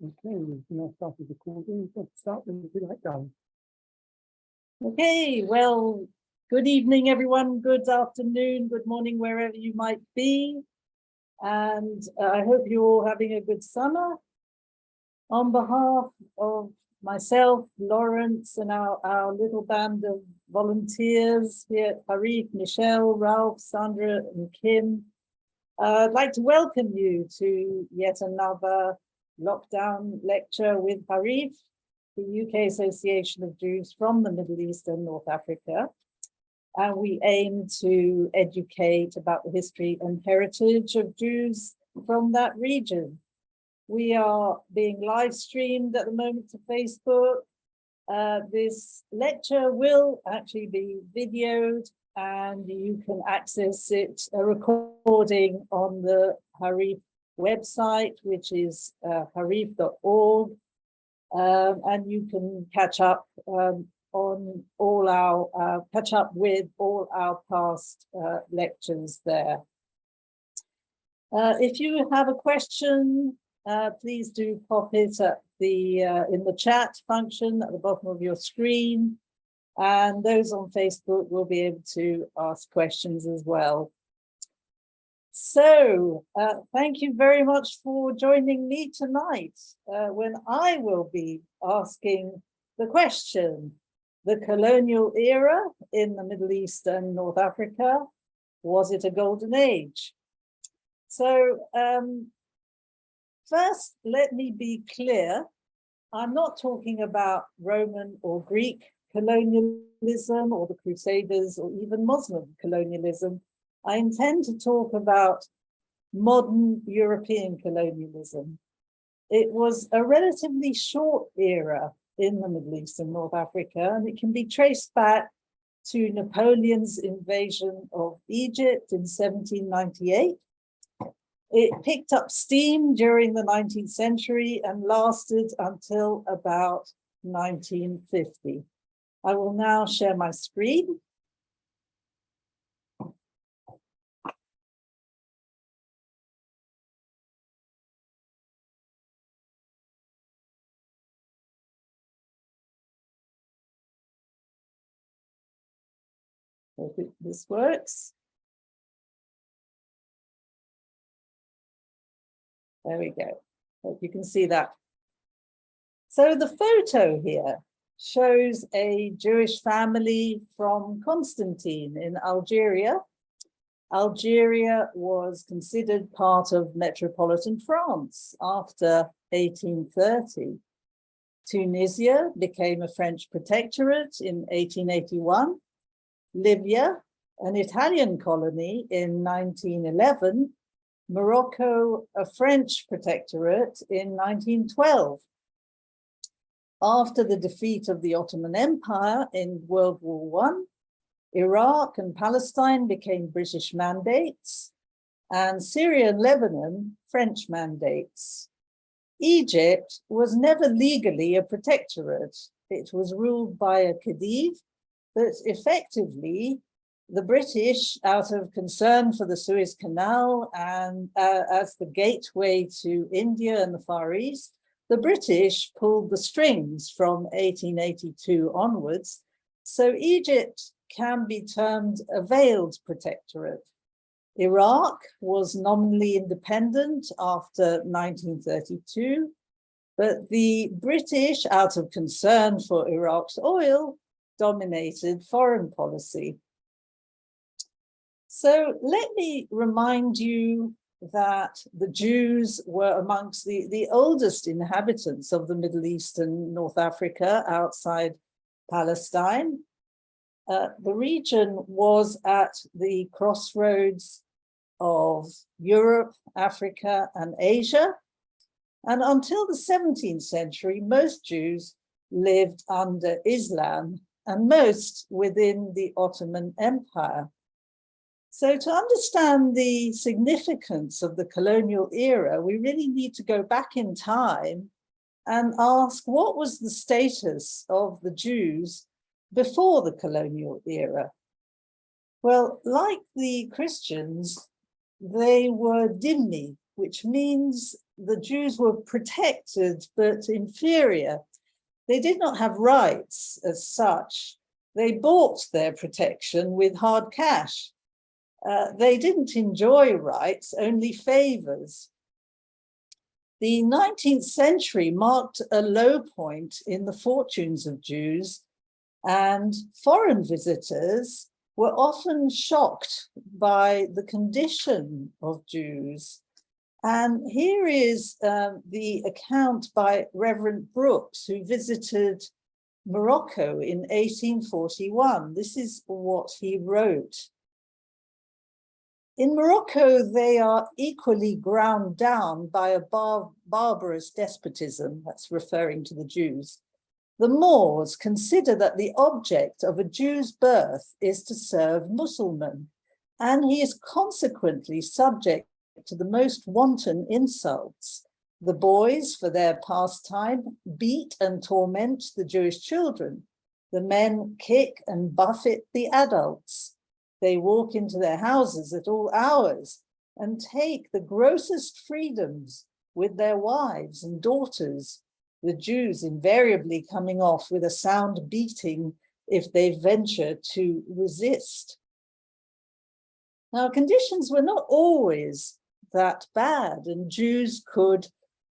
Okay, we've now started recording. Let's start with the right down. Okay, well, good evening, everyone. Good afternoon, good morning, wherever you might be. And I hope you're all having a good summer. On behalf of myself, Lawrence, and our little band of volunteers here at Harif, Michelle, Ralph, Sandra, and Kim, I'd like to welcome you to yet another lockdown lecture with Harif, the UK Association of Jews from the Middle East and North Africa. And we aim to educate about the history and heritage of Jews from that region. We are being live streamed at the moment to Facebook. This lecture will actually be videoed and you can access it, a recording on the Harif website, which is harif.org. And you can catch up on all our with all our past lectures there. If you have a question, please do pop it at the in the chat function at the bottom of your screen, and those on Facebook will be able to ask questions as well. So thank you very much for joining me tonight when I will be asking the question: the colonial era in the Middle East and North Africa, was it a golden age? So first, let me be clear. I'm not talking about Roman or Greek colonialism or the Crusaders or even Muslim colonialism. I intend to talk about modern European colonialism. It was a relatively short era in the Middle East and North Africa, and it can be traced back to Napoleon's invasion of Egypt in 1798. It picked up steam during the 19th century and lasted until about 1950. I will now share my screen. Hope this works. There we go. Hope you can see that. So the photo here shows a Jewish family from Constantine in Algeria. Algeria was considered part of metropolitan France after 1830. Tunisia became a French protectorate in 1881. Libya, an Italian colony in 1911. Morocco, a French protectorate in 1912. After the defeat of the Ottoman Empire in World War I, Iraq and Palestine became British mandates, and Syria and Lebanon, French mandates. Egypt was never legally a protectorate. It was ruled by a Khedive, but effectively, the British, out of concern for the Suez Canal and as the gateway to India and the Far East, the British pulled the strings from 1882 onwards. So Egypt can be termed a veiled protectorate. Iraq was nominally independent after 1932, but the British, out of concern for Iraq's oil, dominated foreign policy. So let me remind you that the Jews were amongst the oldest inhabitants of the Middle East and North Africa outside Palestine. The region was at the crossroads of Europe, Africa, and Asia. And until the 17th century, most Jews lived under Islam and most within the Ottoman Empire. So to understand the significance of the colonial era, we really need to go back in time and ask what was the status of the Jews before the colonial era? Well, like the Christians, they were dhimmi, which means the Jews were protected but inferior. They did not have rights as such. They bought their protection with hard cash. They didn't enjoy rights, only favors. The 19th century marked a low point in the fortunes of Jews, and foreign visitors were often shocked by the condition of Jews. And here is the account by Reverend Brooks, who visited Morocco in 1841. This is what he wrote. In Morocco, they are equally ground down by a barbarous despotism, that's referring to the Jews. The Moors consider that the object of a Jew's birth is to serve Mussulman, and he is consequently subject to the most wanton insults. The boys, for their pastime, beat and torment the Jewish children. The men kick and buffet the adults. They walk into their houses at all hours and take the grossest freedoms with their wives and daughters, the Jews invariably coming off with a sound beating if they venture to resist. Now, conditions were not always that bad, and Jews could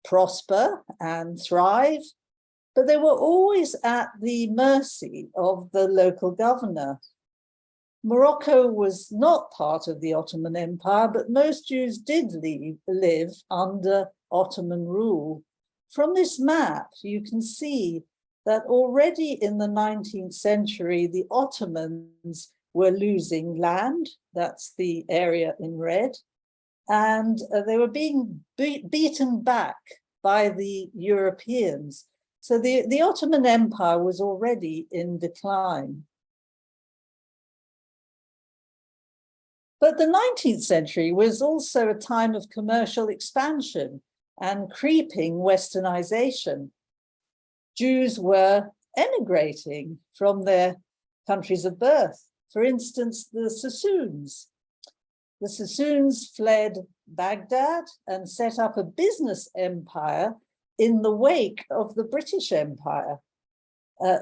prosper and thrive, but they were always at the mercy of the local governor. Morocco was not part of the Ottoman Empire, but most Jews did live under Ottoman rule. From this map, you can see that already in the 19th century, the Ottomans were losing land, that's the area in red, and they were being beaten back by the Europeans. So the Ottoman Empire was already in decline. But the 19th century was also a time of commercial expansion and creeping westernization. Jews were emigrating from their countries of birth. For instance, the Sassoons. The Sassoons fled Baghdad and set up a business empire in the wake of the British Empire,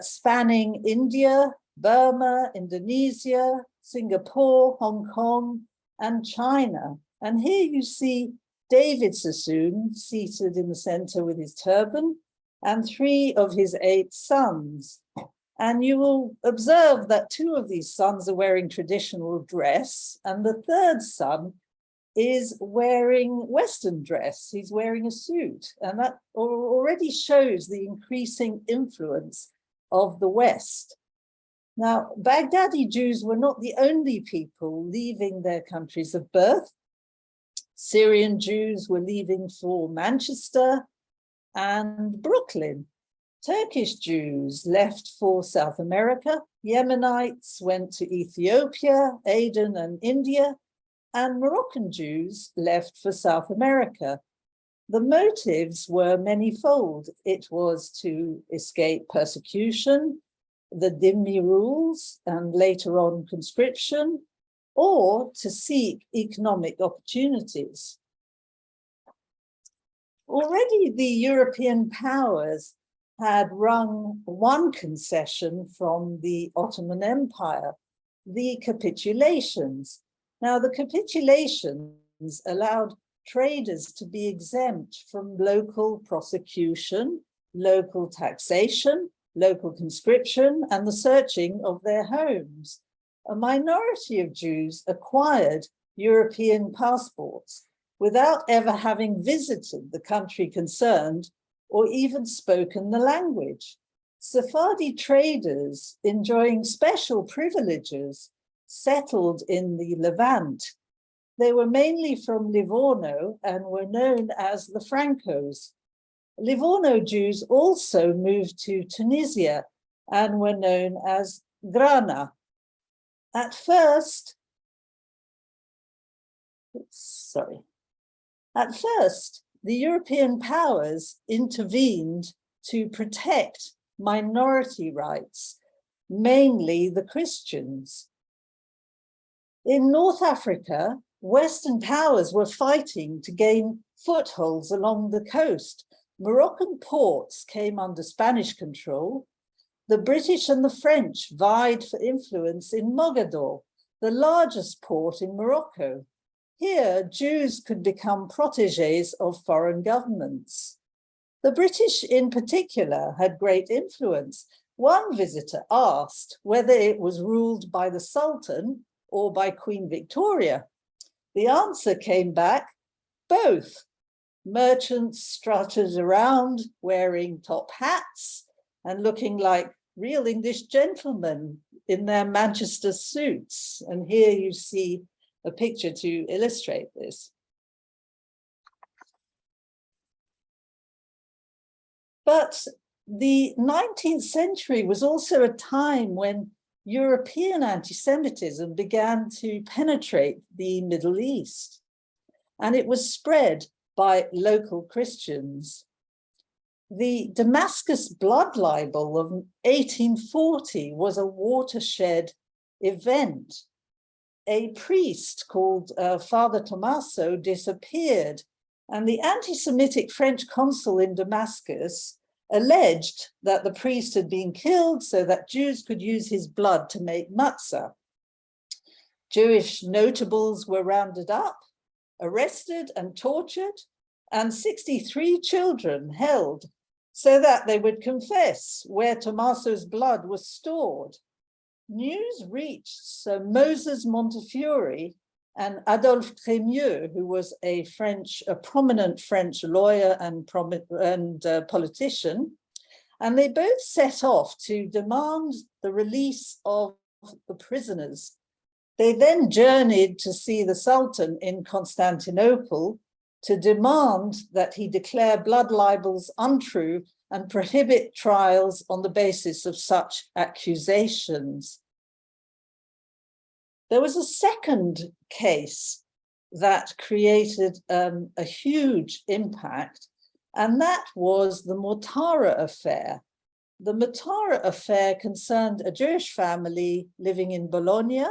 spanning India, Burma, Indonesia, Singapore, Hong Kong, and China. And here you see David Sassoon seated in the center with his turban and 3 of his 8 sons. And you will observe that 2 of these sons are wearing traditional dress, and the 3rd son is wearing Western dress. He's wearing a suit, and that already shows the increasing influence of the West. Now, Baghdadi Jews were not the only people leaving their countries of birth. Syrian Jews were leaving for Manchester and Brooklyn. Turkish Jews left for South America. Yemenites went to Ethiopia, Aden, and India. And Moroccan Jews left for South America. The motives were manifold. It was to escape persecution, the dhimmi rules, and later on conscription, or to seek economic opportunities. Already the European powers had wrung one concession from the Ottoman Empire, the capitulations. Now, the capitulations allowed traders to be exempt from local prosecution, local taxation, local conscription, and the searching of their homes. A minority of Jews acquired European passports without ever having visited the country concerned or even spoken the language. Sephardi traders enjoying special privileges settled in the Levant. They were mainly from Livorno and were known as the Francos. Livorno Jews also moved to Tunisia and were known as Grana. At first, the European powers intervened to protect minority rights, mainly the Christians. In North Africa, Western powers were fighting to gain footholds along the coast. Moroccan ports came under Spanish control. The British and the French vied for influence in Mogador, the largest port in Morocco. Here, Jews could become protégés of foreign governments. The British in particular had great influence. One visitor asked whether it was ruled by the Sultan or by Queen Victoria. The answer came back, both. Merchants strutted around wearing top hats and looking like real English gentlemen in their Manchester suits. And here you see a picture to illustrate this. But the 19th century was also a time when European anti-Semitism began to penetrate the Middle East, and it was spread by local Christians. The Damascus blood libel of 1840 was a watershed event. A priest called Father Tommaso disappeared, and the anti-Semitic French consul in Damascus alleged that the priest had been killed so that Jews could use his blood to make matzah. Jewish notables were rounded up, arrested and tortured, and 63 children held so that they would confess where Tommaso's blood was stored. News reached Sir Moses Montefiore and Adolphe Crémieux, who was a prominent French lawyer and politician, and they both set off to demand the release of the prisoners. They then journeyed to see the Sultan in Constantinople to demand that he declare blood libels untrue and prohibit trials on the basis of such accusations. There was a second case that created a huge impact, and that was the Mortara affair. The Mortara affair concerned a Jewish family living in Bologna.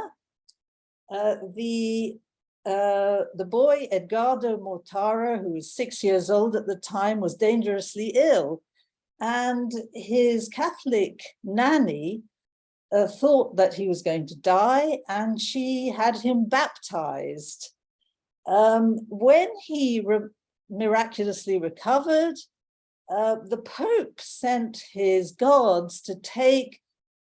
The boy, Edgardo Mortara, who was 6 years old at the time, was dangerously ill, and his Catholic nanny thought that he was going to die, and she had him baptized. When he miraculously recovered, the Pope sent his guards to take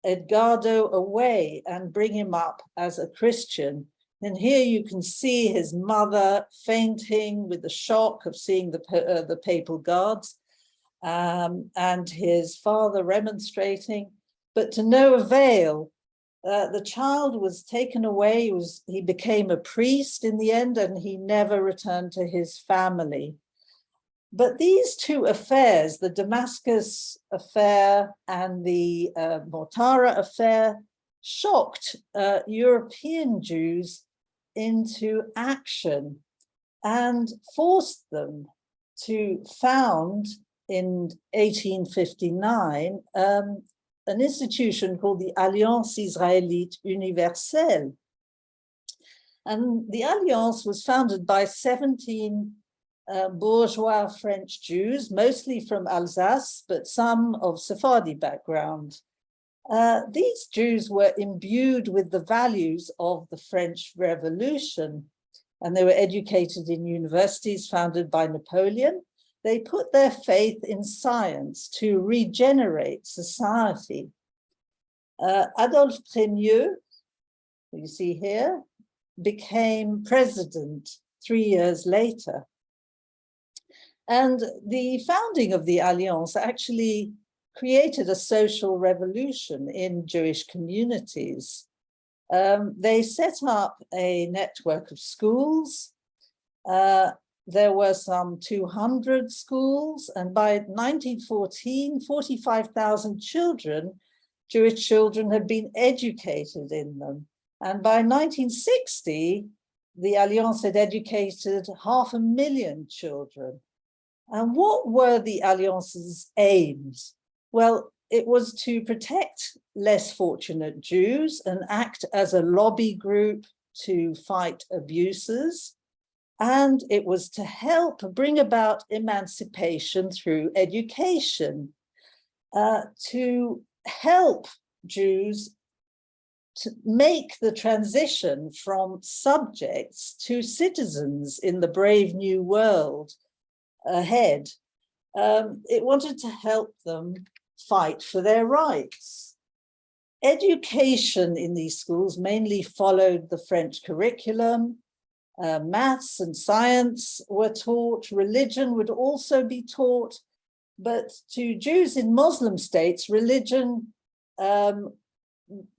Edgardo away and bring him up as a Christian. And here you can see his mother fainting with the shock of seeing the papal guards, and his father remonstrating, but to no avail. The child was taken away. He became a priest in the end, and he never returned to his family. But these two affairs, the Damascus affair and the Mortara affair, shocked European Jews into action and forced them to found in 1859 an institution called the Alliance Israélite Universelle. And the Alliance was founded by 17 bourgeois French Jews, mostly from Alsace, but some of Sephardi background. These Jews were imbued with the values of the French Revolution, and they were educated in universities founded by Napoleon. They put their faith in science to regenerate society. Adolphe Crémieux, you see here, became president 3 years later. And the founding of the Alliance actually created a social revolution in Jewish communities. They set up a network of schools. There were some 200 schools, and by 1914, 45,000 children, Jewish children, had been educated in them. And by 1960, the Alliance had educated 500,000 children. And what were the Alliance's aims? Well, it was to protect less fortunate Jews and act as a lobby group to fight abuses. And it was to help bring about emancipation through education, to help Jews to make the transition from subjects to citizens in the brave new world ahead. It wanted to help them fight for their rights. Education in these schools mainly followed the French curriculum. Maths and science were taught. Religion would also be taught. But to Jews in Muslim states, religion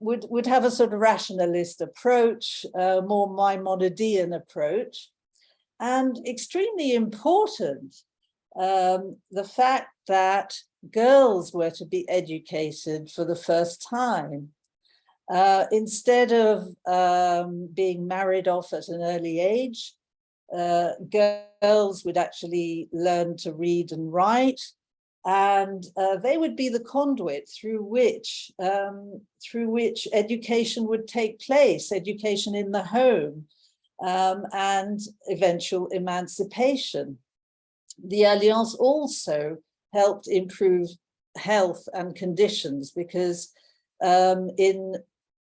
would have a sort of rationalist approach, more Maimonidean approach. And extremely important, the fact that girls were to be educated for the first time. Instead of being married off at an early age, girls would actually learn to read and write, and they would be the conduit through which education would take place, education in the home, and eventual emancipation. The Alliance also helped improve health and conditions because in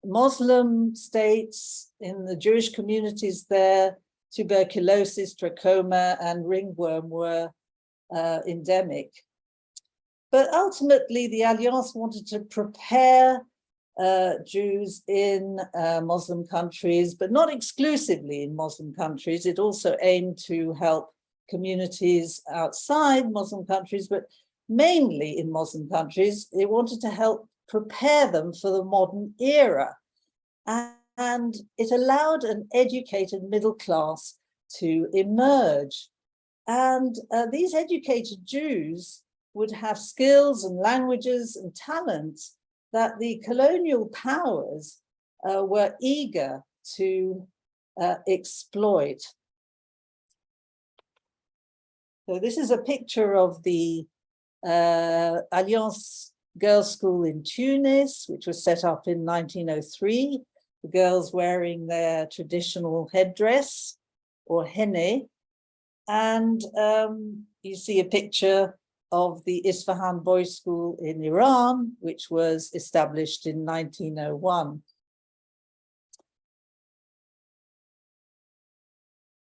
Muslim states, in the Jewish communities there, tuberculosis, trachoma, and ringworm were endemic. But ultimately, the Alliance wanted to prepare Jews in Muslim countries, but not exclusively in Muslim countries. It also aimed to help communities outside Muslim countries, but mainly in Muslim countries. It wanted to help prepare them for the modern era. And it allowed an educated middle class to emerge. And these educated Jews would have skills and languages and talents that the colonial powers were eager to exploit. So this is a picture of the Alliance Girls' School in Tunis, which was set up in 1903. The girls wearing their traditional headdress or henné. And you see a picture of the Isfahan Boys' School in Iran, which was established in 1901.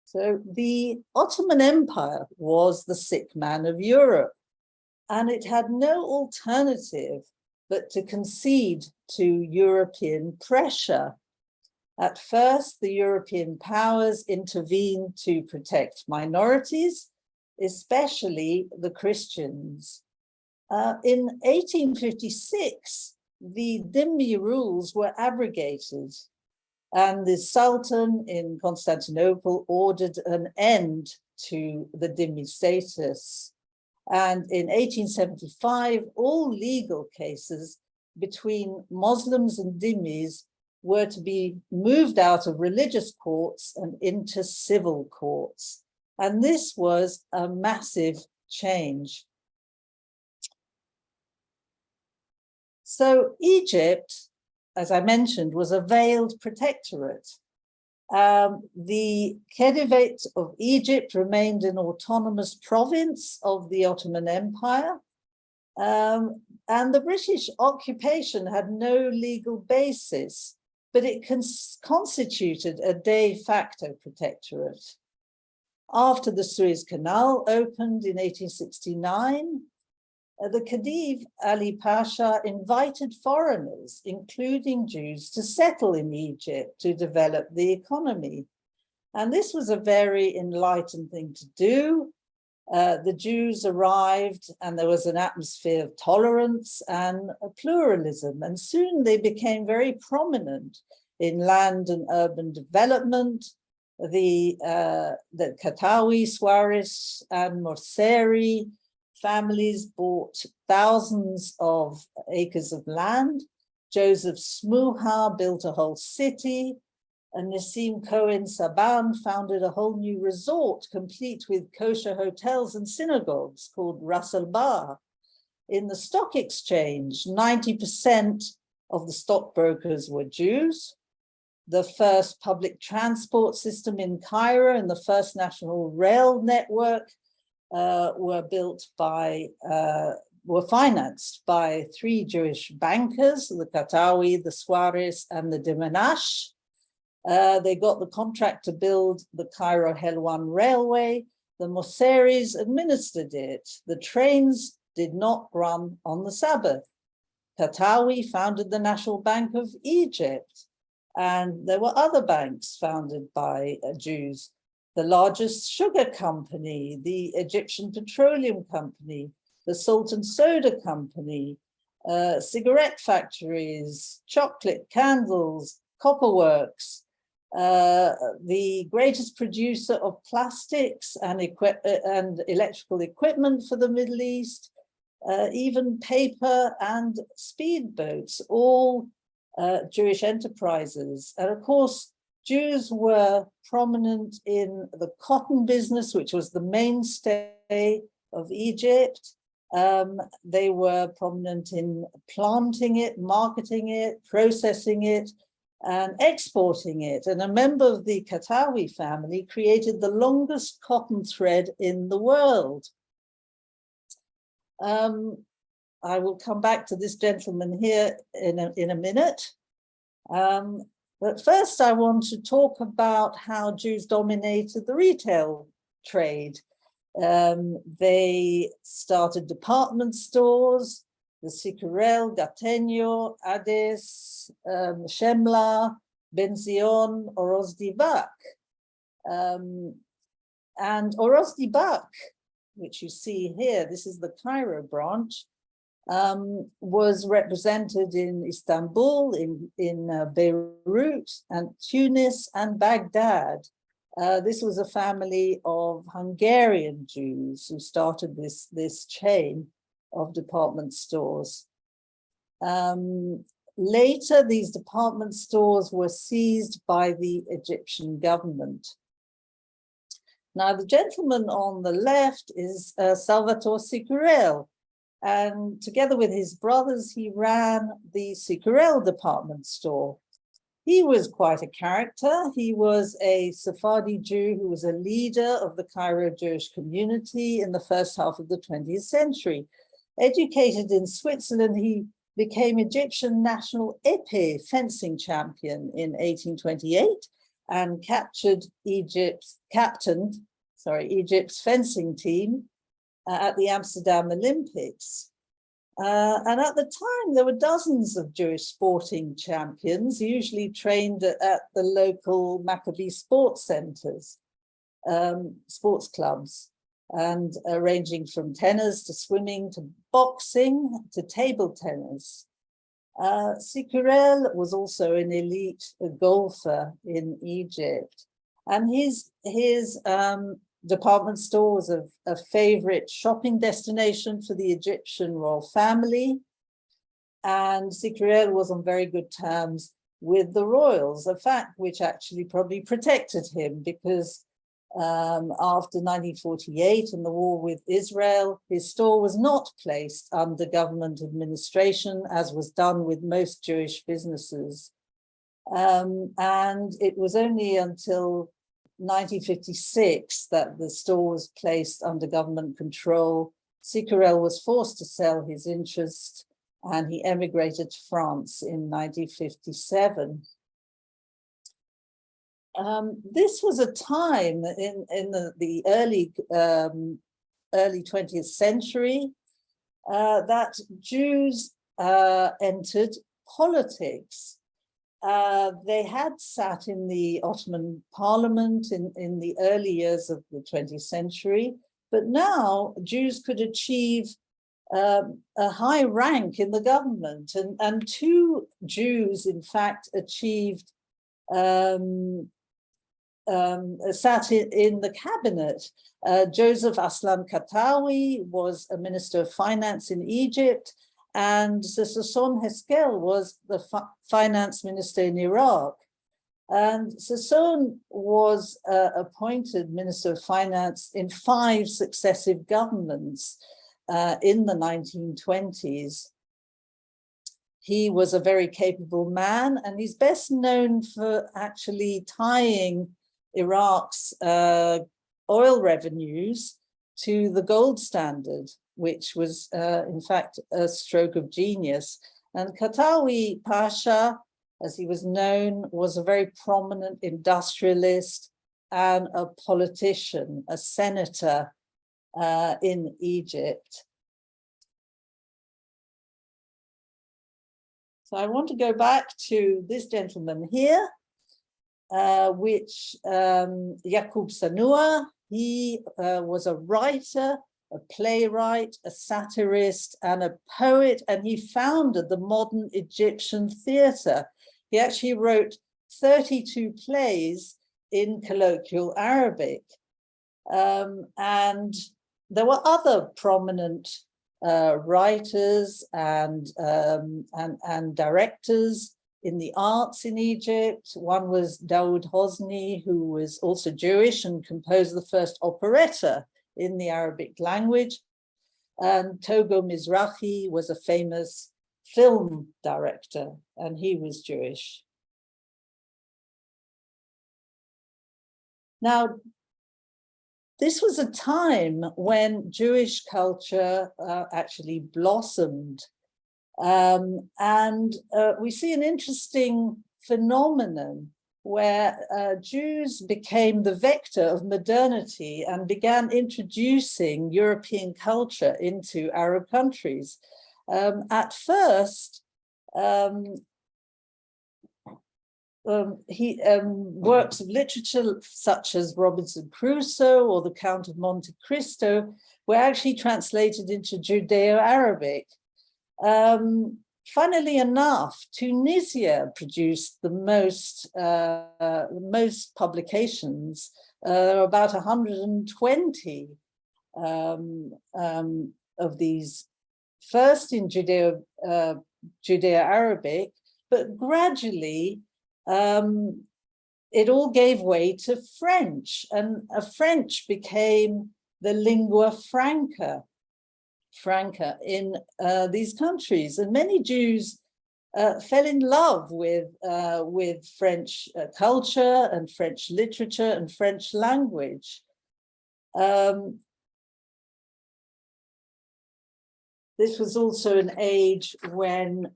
So the Ottoman Empire was the sick man of Europe, and it had no alternative but to concede to European pressure. At first, the European powers intervened to protect minorities, especially the Christians. In 1856, the dhimmi rules were abrogated, and the Sultan in Constantinople ordered an end to the dhimmi status. And in 1875, all legal cases between Muslims and dhimmis were to be moved out of religious courts and into civil courts. And this was a massive change. So Egypt, as I mentioned, was a veiled protectorate. The Khedivate of Egypt remained an autonomous province of the Ottoman Empire. And the British occupation had no legal basis, but it constituted a de facto protectorate. After the Suez Canal opened in 1869, the Khedive Ali Pasha invited foreigners, including Jews, to settle in Egypt to develop the economy. And this was a very enlightened thing to do. The Jews arrived and there was an atmosphere of tolerance and pluralism. And soon they became very prominent in land and urban development. The Katawi, Suarez, and Morseri families bought thousands of acres of land. Joseph Smuha built a whole city. And Nassim Cohen Saban founded a whole new resort complete with kosher hotels and synagogues called Ras Al Bar. In the stock exchange, 90% of the stockbrokers were Jews. the first public transport system in Cairo and the first national rail network were financed by 3 Jewish bankers, the Katawi, the Suarez, and the Dimenash. They got the contract to build the Cairo Helwan Railway. The Mosseris administered it. The trains did not run on the Sabbath. Katawi founded the National Bank of Egypt, and there were other banks founded by Jews. The largest sugar company, the Egyptian Petroleum Company, the Salt and Soda Company, cigarette factories, chocolate, candles, copperworks, the greatest producer of plastics and electrical equipment for the Middle East, even paper and speedboats, all Jewish enterprises. And of course, Jews were prominent in the cotton business, which was the mainstay of Egypt. They were prominent in planting it, marketing it, processing it, and exporting it. And a member of the Katawi family created the longest cotton thread in the world. I will come back to this gentleman here in a minute. But first, I want to talk about how Jews dominated the retail trade. They started department stores, the Sikurel, Gatenyo, Ades, Shemla, Benzion, Oroz Dibak. And Oroz Dibak, which you see here, this is the Cairo branch, was represented in Istanbul, in Beirut, and Tunis, and Baghdad. This was a family of Hungarian Jews who started this chain of department stores. Later, these department stores were seized by the Egyptian government. Now, the gentleman on the left is Salvatore Sikurel, and together with his brothers, he ran the Sikurel department store. He was quite a character. He was a Sephardi Jew who was a leader of the Cairo Jewish community in the first half of the 20th century. Educated in Switzerland, he became Egyptian national épée fencing champion in 1828 and Egypt's fencing team at the Amsterdam Olympics. And at the time, there were dozens of Jewish sporting champions, usually trained at the local Maccabi sports centers, sports clubs, and ranging from tennis to swimming to boxing to table tennis. Sikurel was also an elite golfer in Egypt, and his department store was a favorite shopping destination for the Egyptian royal family. And Sikurel was on very good terms with the royals, a fact which actually probably protected him because after 1948 and the war with Israel, his store was not placed under government administration, as was done with most Jewish businesses. And it was only until 1956 that the store was placed under government control. Sikurel was forced to sell his interest and he emigrated to France in 1957. This was a time in the early 20th century that Jews entered politics. They had sat in the Ottoman Parliament in the early years of the 20th century, but now Jews could achieve a high rank in the government, and 2 Jews, in fact, achieved sat in the cabinet. Joseph Aslan Katawi was a minister of finance in Egypt, and Sasson Heskel was the finance minister in Iraq. And Sasson was appointed minister of finance in 5 successive governments in the 1920s. He was a very capable man, and he's best known for actually tying Iraq's oil revenues to the gold standard, which was in fact a stroke of genius. And Katawi Pasha, as he was known, was a very prominent industrialist and a politician, a senator in Egypt. So I want to go back to this gentleman here, which Yaqub Sanua. He was a writer, a playwright, a satirist, and a poet, and he founded the modern Egyptian theatre. He actually wrote 32 plays in colloquial Arabic. And there were other prominent writers and directors in the arts in Egypt. One was Daoud Hosni, who was also Jewish and composed the first operetta in the Arabic language. And Togo Mizrahi was a famous film director, and he was Jewish. Now, this was a time when Jewish culture actually blossomed. We see an interesting phenomenon where Jews became the vector of modernity and began introducing European culture into Arab countries. At first, works of literature such as Robinson Crusoe or The Count of Monte Cristo were actually translated into Judeo-Arabic. Funnily enough, Tunisia produced the most publications, about 120 of these, first in Judeo-Arabic, but gradually it all gave way to French, and French became the lingua franca in these countries, and many Jews fell in love with French culture and French literature and French language. This was also an age when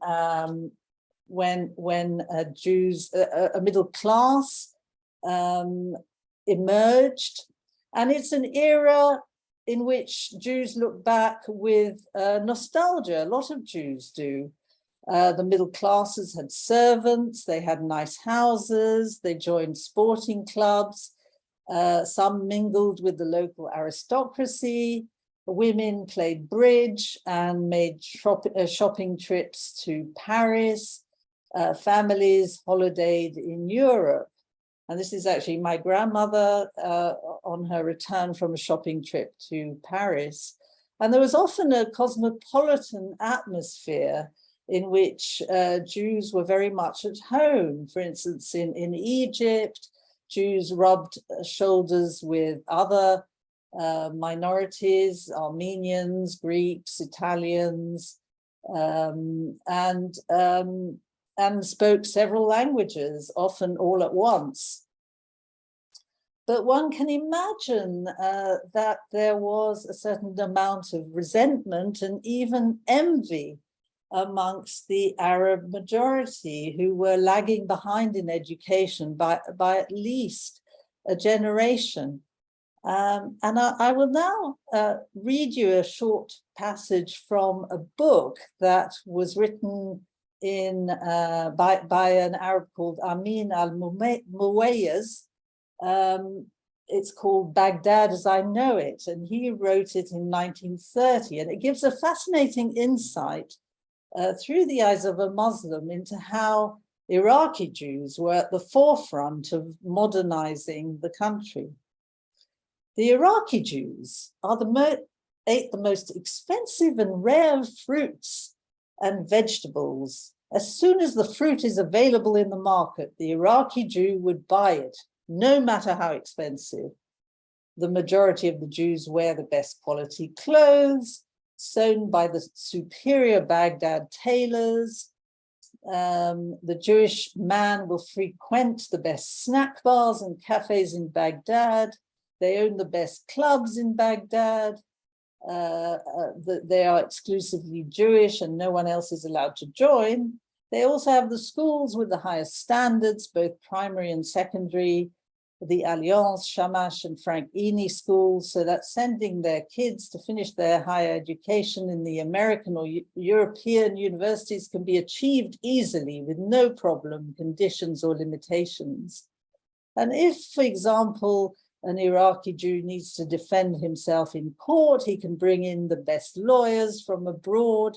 Jews, a middle class emerged, and it's an era in which Jews look back with nostalgia. A lot of Jews do. The middle classes had servants, they had nice houses, they joined sporting clubs, some mingled with the local aristocracy, women played bridge and made shopping trips to Paris, families holidayed in Europe. And this is actually my grandmother on her return from a shopping trip to Paris. And there was often a cosmopolitan atmosphere in which Jews were very much at home. For instance, in Egypt, Jews rubbed shoulders with other minorities, Armenians, Greeks, Italians, and spoke several languages, often all at once. But one can imagine that there was a certain amount of resentment and even envy amongst the Arab majority, who were lagging behind in education by at least a generation. And I will now read you a short passage from a book that was written by an Arab called Amin al-Muwayyaz. It's called Baghdad as I Know It, and he wrote it in 1930, and it gives a fascinating insight through the eyes of a Muslim into how Iraqi Jews were at the forefront of modernizing the country. The Iraqi Jews are ate the most expensive and rare fruits and vegetables. As soon as the fruit is available in the market, the Iraqi Jew would buy it, no matter how expensive. The majority of the Jews wear the best quality clothes, sewn by the superior Baghdad tailors. The Jewish man will frequent the best snack bars and cafes in Baghdad. They own the best clubs in Baghdad. They are exclusively Jewish and no one else is allowed to join. They also have the schools with the highest standards, both primary and secondary, the Alliance, Shamash, and Frank Eni schools, so that sending their kids to finish their higher education in the American or European universities can be achieved easily with no problem, conditions, or limitations. And if, for example, an Iraqi Jew needs to defend himself in court, he can bring in the best lawyers from abroad.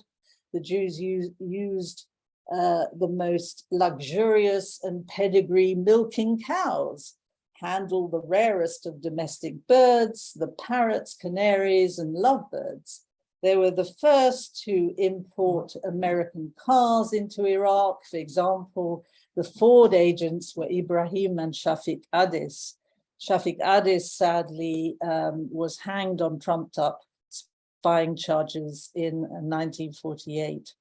The Jews used the most luxurious and pedigree milking cows, handle the rarest of domestic birds, the parrots, canaries, and lovebirds. They were the first to import American cars into Iraq. For example, the Ford agents were Ibrahim and Shafiq Adis. Shafiq Adis sadly was hanged on trumped up spying charges in 1948.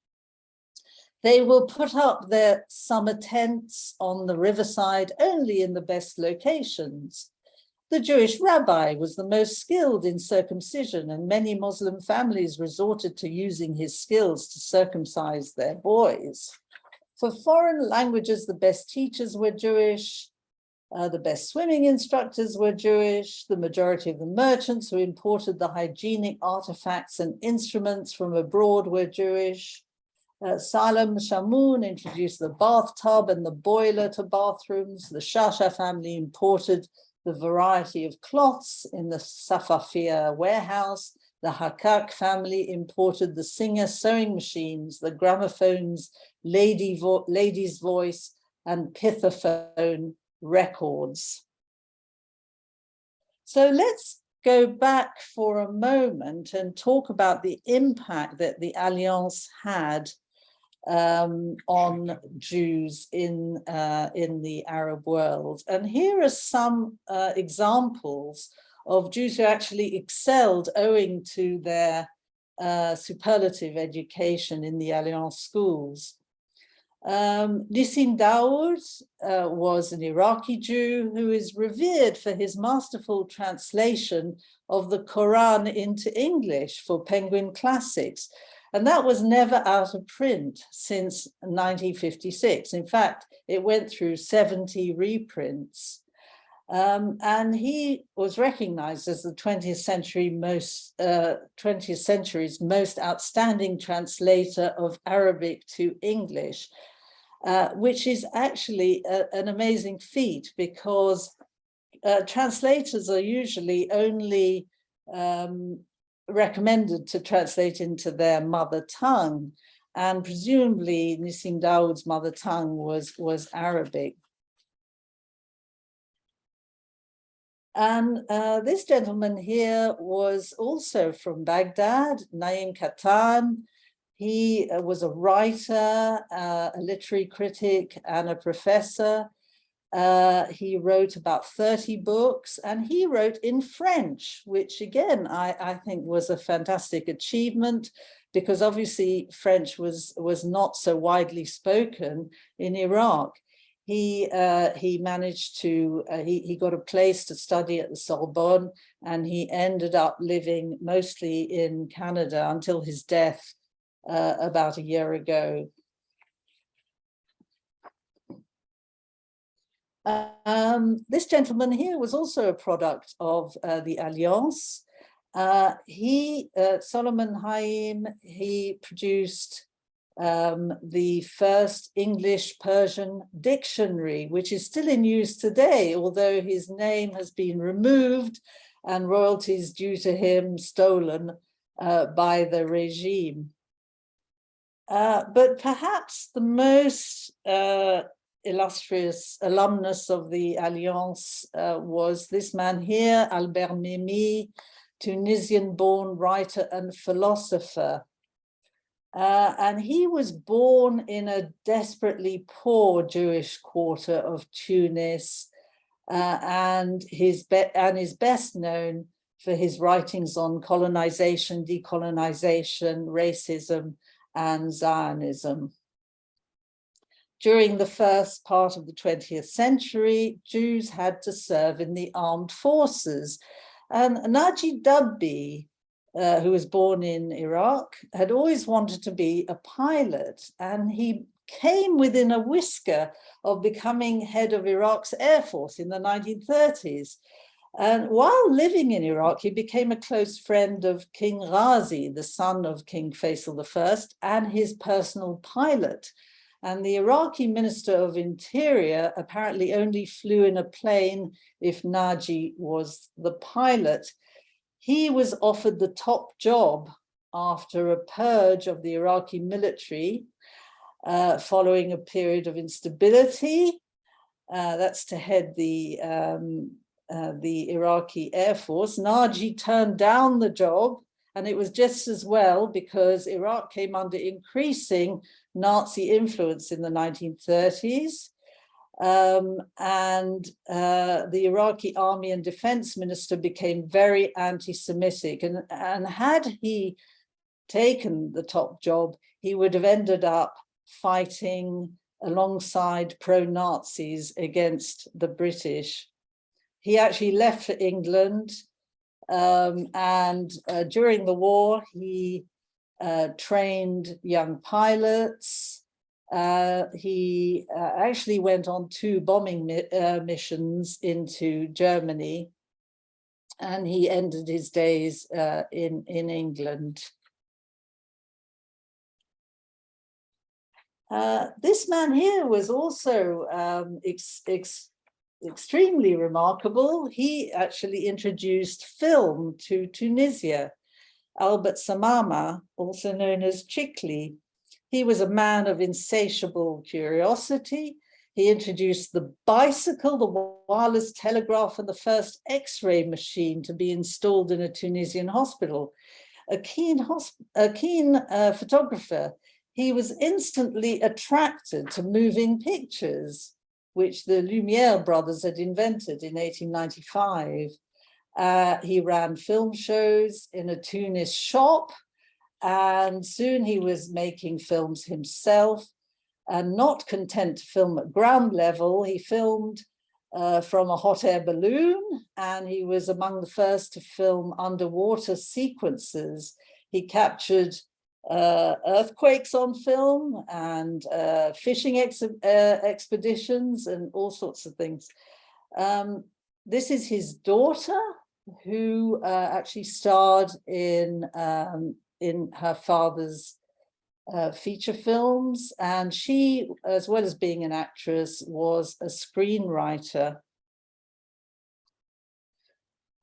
They will put up their summer tents on the riverside only in the best locations. The Jewish rabbi was the most skilled in circumcision, and many Muslim families resorted to using his skills to circumcise their boys. For foreign languages, the best teachers were Jewish. The best swimming instructors were Jewish. The majority of the merchants who imported the hygienic artifacts and instruments from abroad were Jewish. Salem Shamoun introduced the bathtub and the boiler to bathrooms. The Shasha family imported the variety of cloths in the Safafia warehouse. The Hakak family imported the Singer sewing machines, the gramophones, Lady's Voice, and Pithophone records. So let's go back for a moment and talk about the impact that the Alliance had on Jews in the Arab world. And here are some examples of Jews who actually excelled owing to their superlative education in the Alliance schools. Nissim Daoud was an Iraqi Jew who is revered for his masterful translation of the Quran into English for Penguin Classics. And that was never out of print since 1956. In fact, it went through 70 reprints. And he was recognized as the 20th century's most outstanding translator of Arabic to English, which is actually an amazing feat because translators are usually only recommended to translate into their mother tongue. And presumably Nissim Daoud's mother tongue was Arabic. And this gentleman here was also from Baghdad, Naim Katan. He was a writer, a literary critic, and a professor. He wrote about 30 books, and he wrote in French, which again, I think was a fantastic achievement because obviously French was not so widely spoken in Iraq. He managed to, he got a place to study at the Sorbonne, and he ended up living mostly in Canada until his death about a year ago. This gentleman here was also a product of the Alliance. Solomon Haim, he produced the first English-Persian dictionary, which is still in use today, although his name has been removed and royalties due to him stolen by the regime. But perhaps the most illustrious alumnus of the Alliance was this man here, Albert Memmi, Tunisian-born writer and philosopher. And he was born in a desperately poor Jewish quarter of Tunis, and is best known for his writings on colonization, decolonization, racism, and Zionism. during the first part of the 20th century, Jews had to serve in the armed forces. And Naji Dabbi, who was born in Iraq, had always wanted to be a pilot, and he came within a whisker of becoming head of Iraq's Air Force in the 1930s. And while living in Iraq, he became a close friend of King Ghazi, the son of King Faisal I, and his personal pilot. And the Iraqi Minister of Interior apparently only flew in a plane if Naji was the pilot. He was offered the top job after a purge of the Iraqi military following a period of instability. That's to head the Iraqi Air Force. Naji turned down the job, and it was just as well because Iraq came under increasing Nazi influence in the 1930s. The Iraqi army and defense minister became very anti-Semitic. And had he taken the top job, he would have ended up fighting alongside pro-Nazis against the British. He actually left for England, and during the war, he trained young pilots. He actually went on 2 bombing missions into Germany, and he ended his days in England. This man here was also extremely remarkable. He actually introduced film to Tunisia. Albert Samama, also known as Chikli. He was a man of insatiable curiosity. He introduced the bicycle, the wireless telegraph, and the first X-ray machine to be installed in a Tunisian hospital. A keen photographer, he was instantly attracted to moving pictures, which the Lumiere brothers had invented in 1895. He ran film shows in a Tunis shop, and soon he was making films himself. And not content to film at ground level, he filmed from a hot air balloon, and he was among the first to film underwater sequences. He captured earthquakes on film and fishing expeditions and all sorts of things. This is his daughter, who actually starred in her father's feature films, and she, as well as being an actress, was a screenwriter.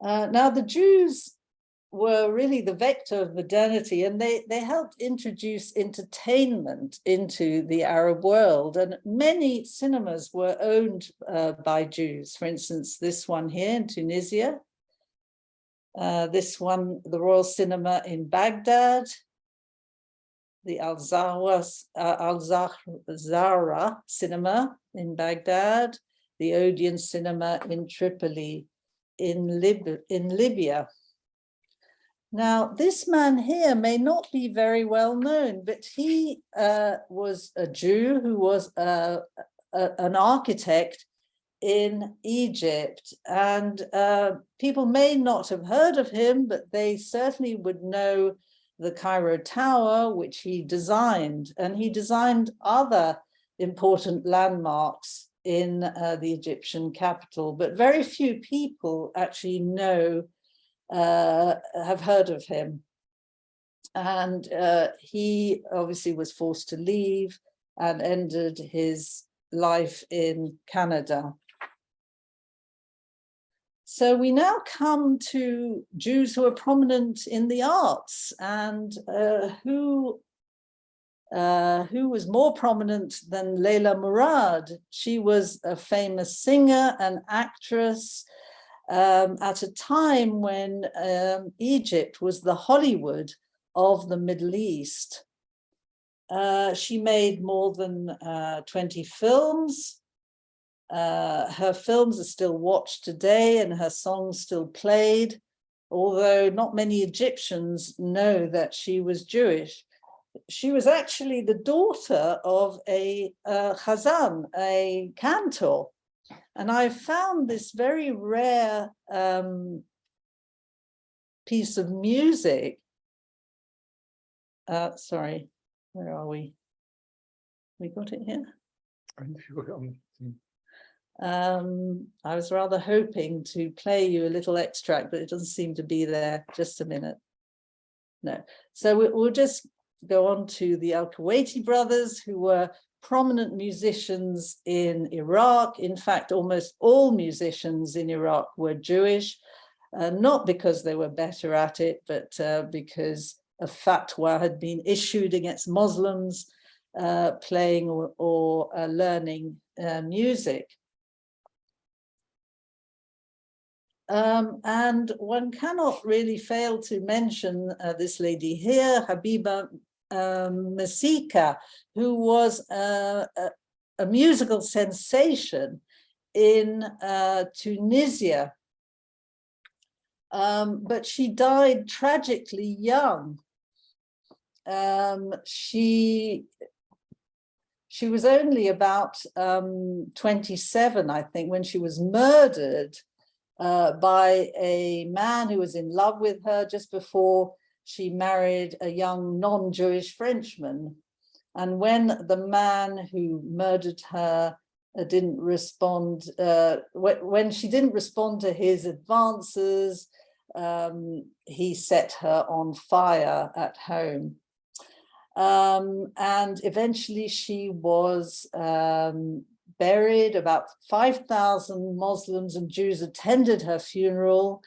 Now, the Jews were really the vector of modernity, and they helped introduce entertainment into the Arab world, and many cinemas were owned by Jews. For instance, this one here in Tunisia, this one, the Royal Cinema in Baghdad, the Al-Zahra Cinema in Baghdad, the Odeon Cinema in Tripoli, in Libya. Now, this man here may not be very well known, but he was a Jew who was an architect in Egypt. And people may not have heard of him, but they certainly would know the Cairo Tower, which he designed. And he designed other important landmarks in the Egyptian capital, but very few people actually know, have heard of him. And he obviously was forced to leave and ended his life in Canada. So we now come to Jews who are prominent in the arts, and who was more prominent than Leila Murad. She was a famous singer and actress at a time when Egypt was the Hollywood of the Middle East. She made more than 20 films. Her films are still watched today and her songs still played, although not many Egyptians know that she was Jewish. she was actually the daughter of a Chazan, a cantor. And I found this very rare piece of music. Sorry, where are we? We got it here? I was rather hoping to play you a little extract, but it doesn't seem to be there. Just a minute. No. So we'll just go on to the Al-Kuwaiti brothers, who were prominent musicians in Iraq. In fact, almost all musicians in Iraq were Jewish, not because they were better at it, but because a fatwa had been issued against Muslims playing or learning music. And one cannot really fail to mention this lady here, Habiba Masika, who was a musical sensation in Tunisia. But she died tragically young. She was only about 27, I think, when she was murdered by a man who was in love with her just before she married a young non-Jewish Frenchman. And when the man who murdered her didn't respond, when she didn't respond to his advances, he set her on fire at home. And eventually she was buried. About 5,000 Muslims and Jews attended her funeral.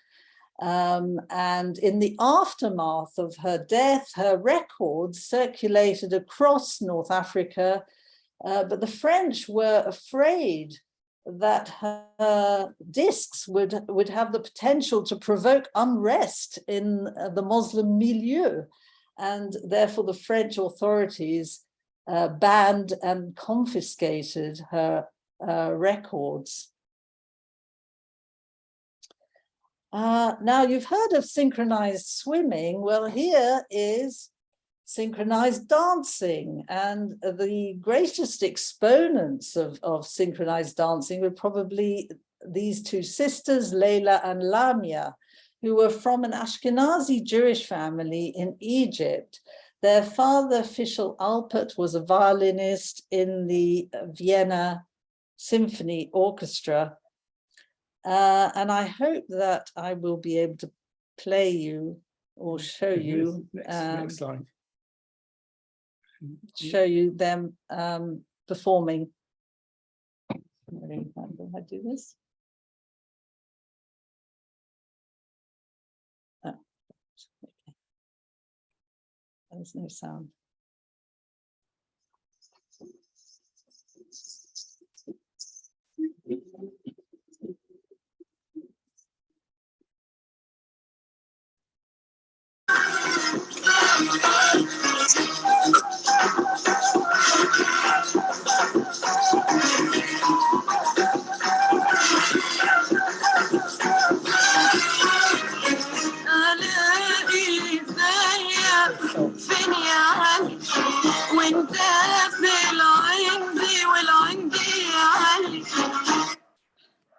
And in the aftermath of her death, her records circulated across North Africa, but the French were afraid that her discs would have the potential to provoke unrest in the Muslim milieu. And therefore the French authorities banned and confiscated her records. Now you've heard of synchronized swimming. Well, here is synchronized dancing, and the greatest exponents of synchronized dancing were probably these two sisters, Leila and Lamia, who were from an Ashkenazi Jewish family in Egypt. Their father, Fischel Alpert, was a violinist in the Vienna Symphony Orchestra. And I hope that I will be able to play you or show you, next slide. show you them performing. How I do this? Oh, okay. There's no sound.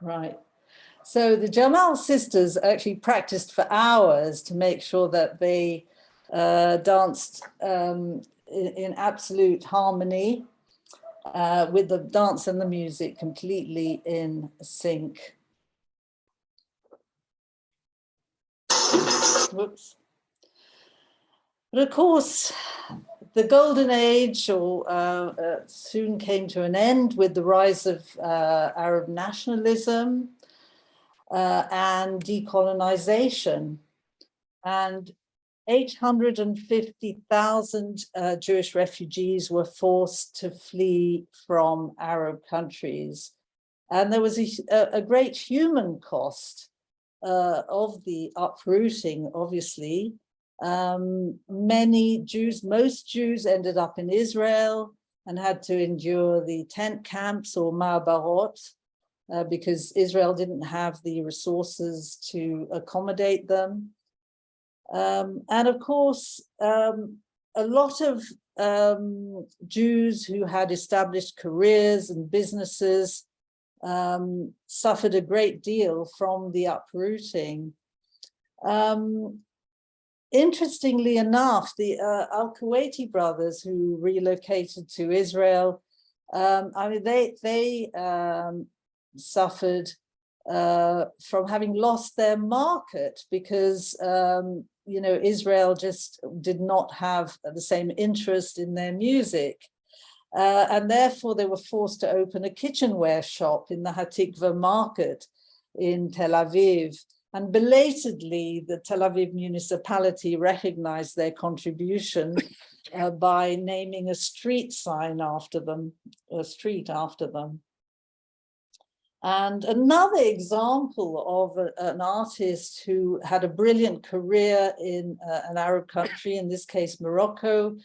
Right. So the Jamal sisters actually practiced for hours to make sure that they danced in absolute harmony with the dance and the music completely in sync. Whoops. But of course, the golden age soon came to an end with the rise of Arab nationalism and decolonization. And 850,000 Jewish refugees were forced to flee from Arab countries. And there was a great human cost of the uprooting, obviously. Many Jews, most Jews ended up in Israel and had to endure the tent camps or ma'abarot because Israel didn't have the resources to accommodate them. And of course, a lot of Jews who had established careers and businesses suffered a great deal from the uprooting. Interestingly enough, the Al-Kuwaiti brothers who relocated to Israel, I mean, they suffered from having lost their market because, you know, Israel just did not have the same interest in their music. And therefore, they were forced to open a kitchenware shop in the Hatikva market in Tel Aviv. And belatedly, the Tel Aviv municipality recognized their contribution by naming a street sign after them, a street after them. And another example of an artist who had a brilliant career in an Arab country, in this case Morocco,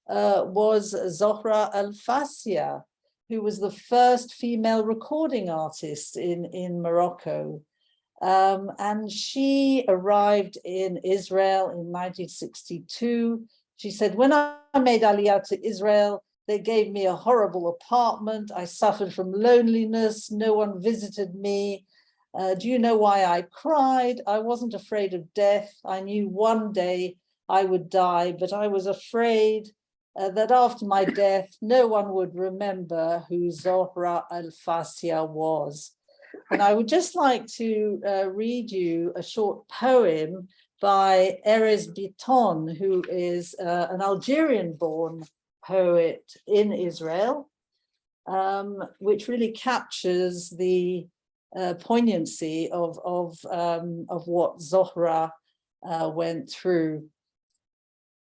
was Zohra Al-Fassia, who was the first female recording artist in Morocco. And she arrived in Israel in 1962. She said, when I made Aliyah to Israel, they gave me a horrible apartment. I suffered from loneliness. No one visited me. Do you know why I cried? I wasn't afraid of death. I knew one day I would die, but I was afraid that after my death, no one would remember who Zohra Al-Fassia was. And I would just like to read you a short poem by Erez Biton, who is an Algerian-born poet in Israel, which really captures the poignancy of what Zohra went through.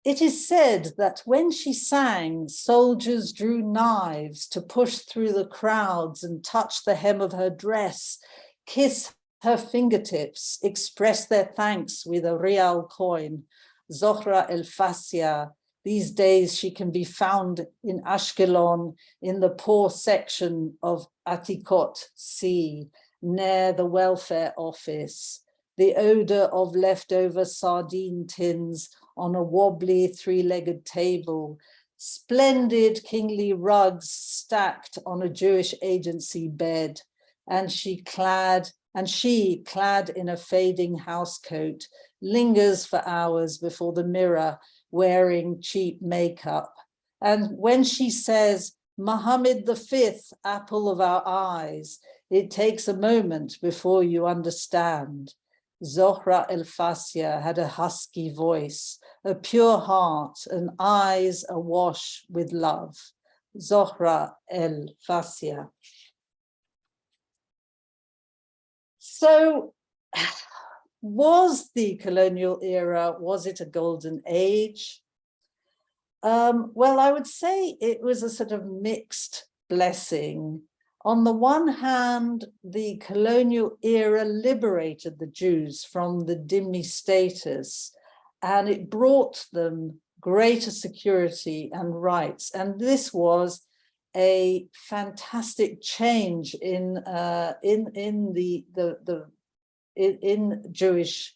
It is said that when she sang, soldiers drew knives to push through the crowds and touch the hem of her dress, kiss her fingertips, express their thanks with a real coin. Zohra El-Fassia. These days she can be found in Ashkelon in the poor section of Atikot C, near the welfare office. The odor of leftover sardine tins on a wobbly three-legged table, splendid kingly rugs stacked on a Jewish agency bed, and she clad in a fading housecoat, lingers for hours before the mirror, wearing cheap makeup. And when she says, Muhammad V, apple of our eyes, it takes a moment before you understand. Zohra El-Fassia had a husky voice, a pure heart, and eyes awash with love. Zohra El-Fassia. So, was the colonial era, was it a golden age? Well, I would say it was a sort of mixed blessing. On the one hand, the colonial era liberated the Jews from the dhimmi status, and it brought them greater security and rights. And this was a fantastic change in the Jewish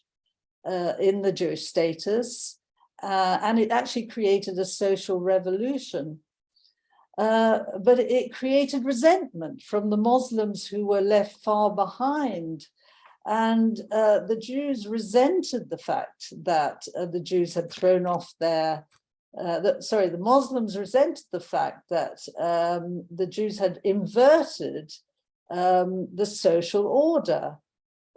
status, and it actually created a social revolution. But it created resentment from the Muslims who were left far behind. And the Jews resented the fact that the Jews had thrown off the Muslims resented the fact that the Jews had inverted the social order.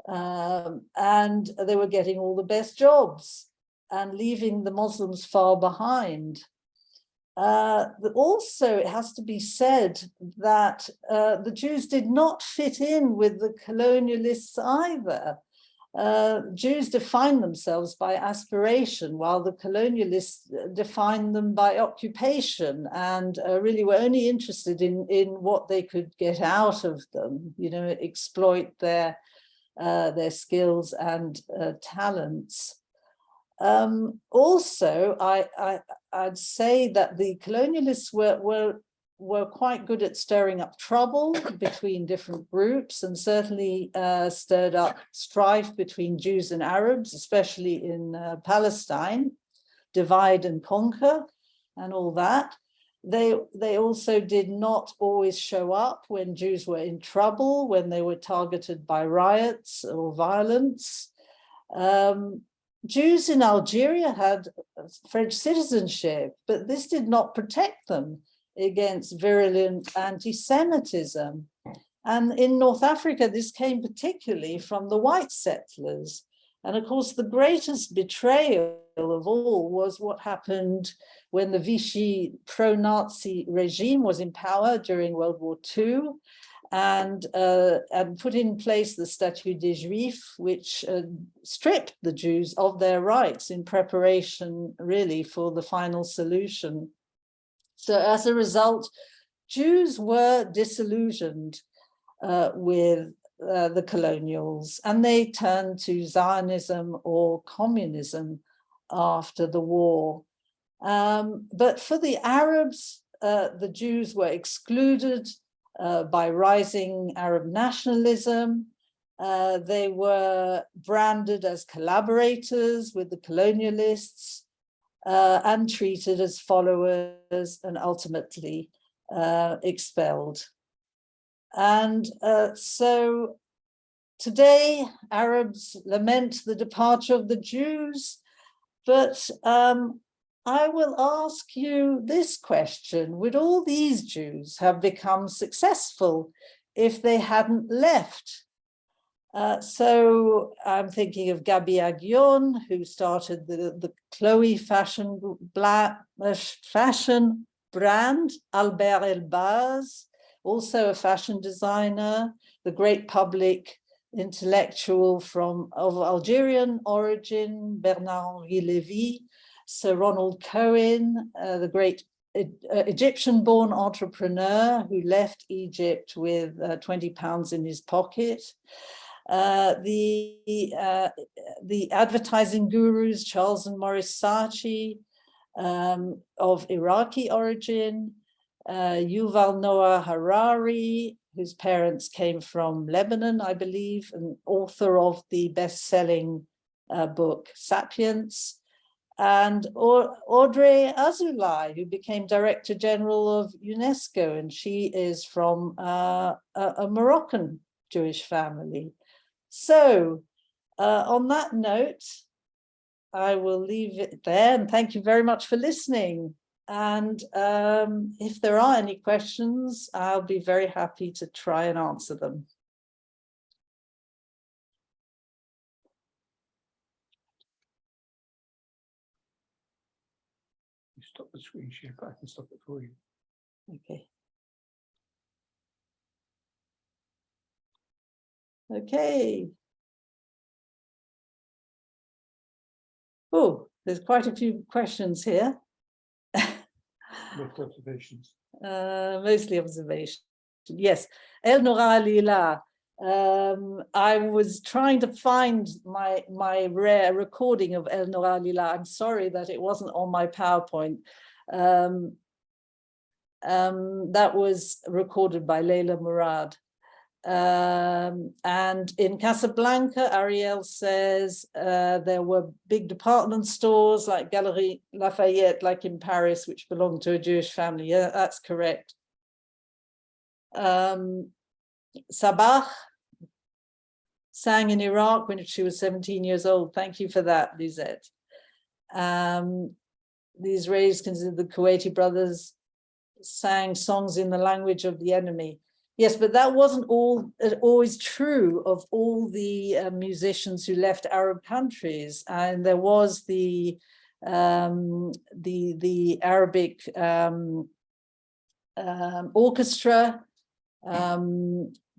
And they were getting all the best jobs and leaving the Muslims far behind. Also, it has to be said that the Jews did not fit in with the colonialists either. Jews defined themselves by aspiration, while the colonialists defined them by occupation, and really were only interested in what they could get out of them, you know, exploit their skills and talents. Also, I'd say that the colonialists were quite good at stirring up trouble between different groups, and certainly stirred up strife between Jews and Arabs, especially in Palestine, divide and conquer. and all that. They also did not always show up when Jews were in trouble, when they were targeted by riots or violence. Jews in Algeria had French citizenship, but this did not protect them against virulent anti-Semitism. And in North Africa, this came particularly from the white settlers. And of course, the greatest betrayal of all was what happened when the Vichy pro-Nazi regime was in power during World War II and put in place the Statut des Juifs, which stripped the Jews of their rights in preparation, really, for the final solution. So as a result, Jews were disillusioned with the colonials, and they turned to Zionism or communism after the war. But for the Arabs, the Jews were excluded by rising Arab nationalism. They were branded as collaborators with the colonialists and treated as followers and ultimately expelled. And so today, Arabs lament the departure of the Jews, but I will ask you this question: would all these Jews have become successful if they hadn't left? So I'm thinking of Gabi Aguillon, who started the Chloe fashion brand, Albert Elbaz, also a fashion designer, the great public intellectual of Algerian origin, Bernard-Henri Lévy, Sir Ronald Cohen, the great Egyptian-born entrepreneur who left Egypt with 20 pounds in his pocket. The advertising gurus, Charles and Maurice Saatchi, of Iraqi origin, Yuval Noah Harari, whose parents came from Lebanon, I believe, and author of the best-selling book Sapiens, and Audrey Azoulay, who became Director General of UNESCO, and she is from a Moroccan Jewish family. So on that note, I will leave it there, and thank you very much for listening. And if there are any questions, I'll be very happy to try and answer them. You stop the screen share, but I can stop it for you. Okay. Okay. Oh, there's quite a few questions here. Most observations. Mostly observation. Yes. El Nora Lila. I was trying to find my rare recording of El Nora Lila. I'm sorry that it wasn't on my PowerPoint. That was recorded by Leila Murad. And in Casablanca, Ariel says there were big department stores like Galerie Lafayette, like in Paris, which belonged to a Jewish family. Yeah, that's correct. Sabah sang in Iraq when she was 17 years old. Thank you for that, Lisette. The Israelis considered the Kuwaiti brothers sang songs in the language of the enemy. Yes, but that wasn't always true of all the musicians who left Arab countries, and there was the Arabic orchestra,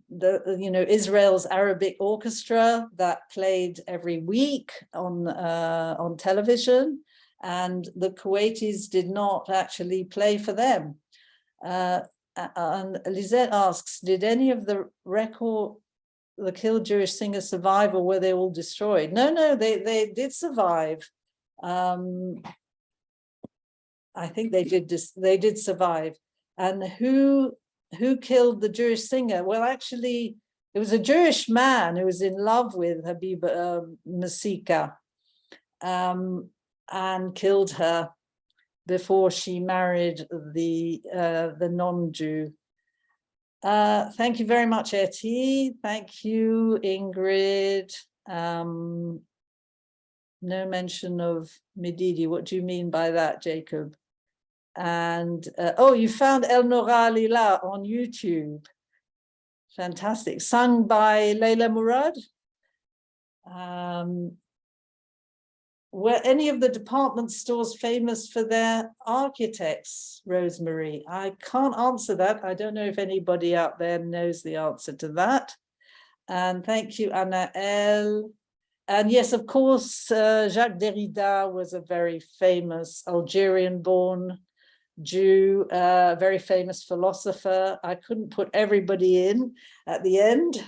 Israel's Arabic orchestra that played every week on television, and the Kuwaitis did not actually play for them. And Lisette asks, did any of the killed Jewish singers survive, or were they all destroyed? No, they did survive. I think they did survive. And who killed the Jewish singer? Well, actually, it was a Jewish man who was in love with Habiba Masika and killed her. before she married the non-Jew. Thank you very much, Etty. Thank you, Ingrid. No mention of Medidi. What do you mean by that, Jacob? And oh, you found El Nora Lila on YouTube. Fantastic. Sung by Leila Murad. Were any of the department stores famous for their architects, Rosemary? I can't answer that. I don't know if anybody out there knows the answer to that. And thank you, Anna L. And yes, of course, Jacques Derrida was a very famous Algerian-born Jew, very famous philosopher. I couldn't put everybody in at the end.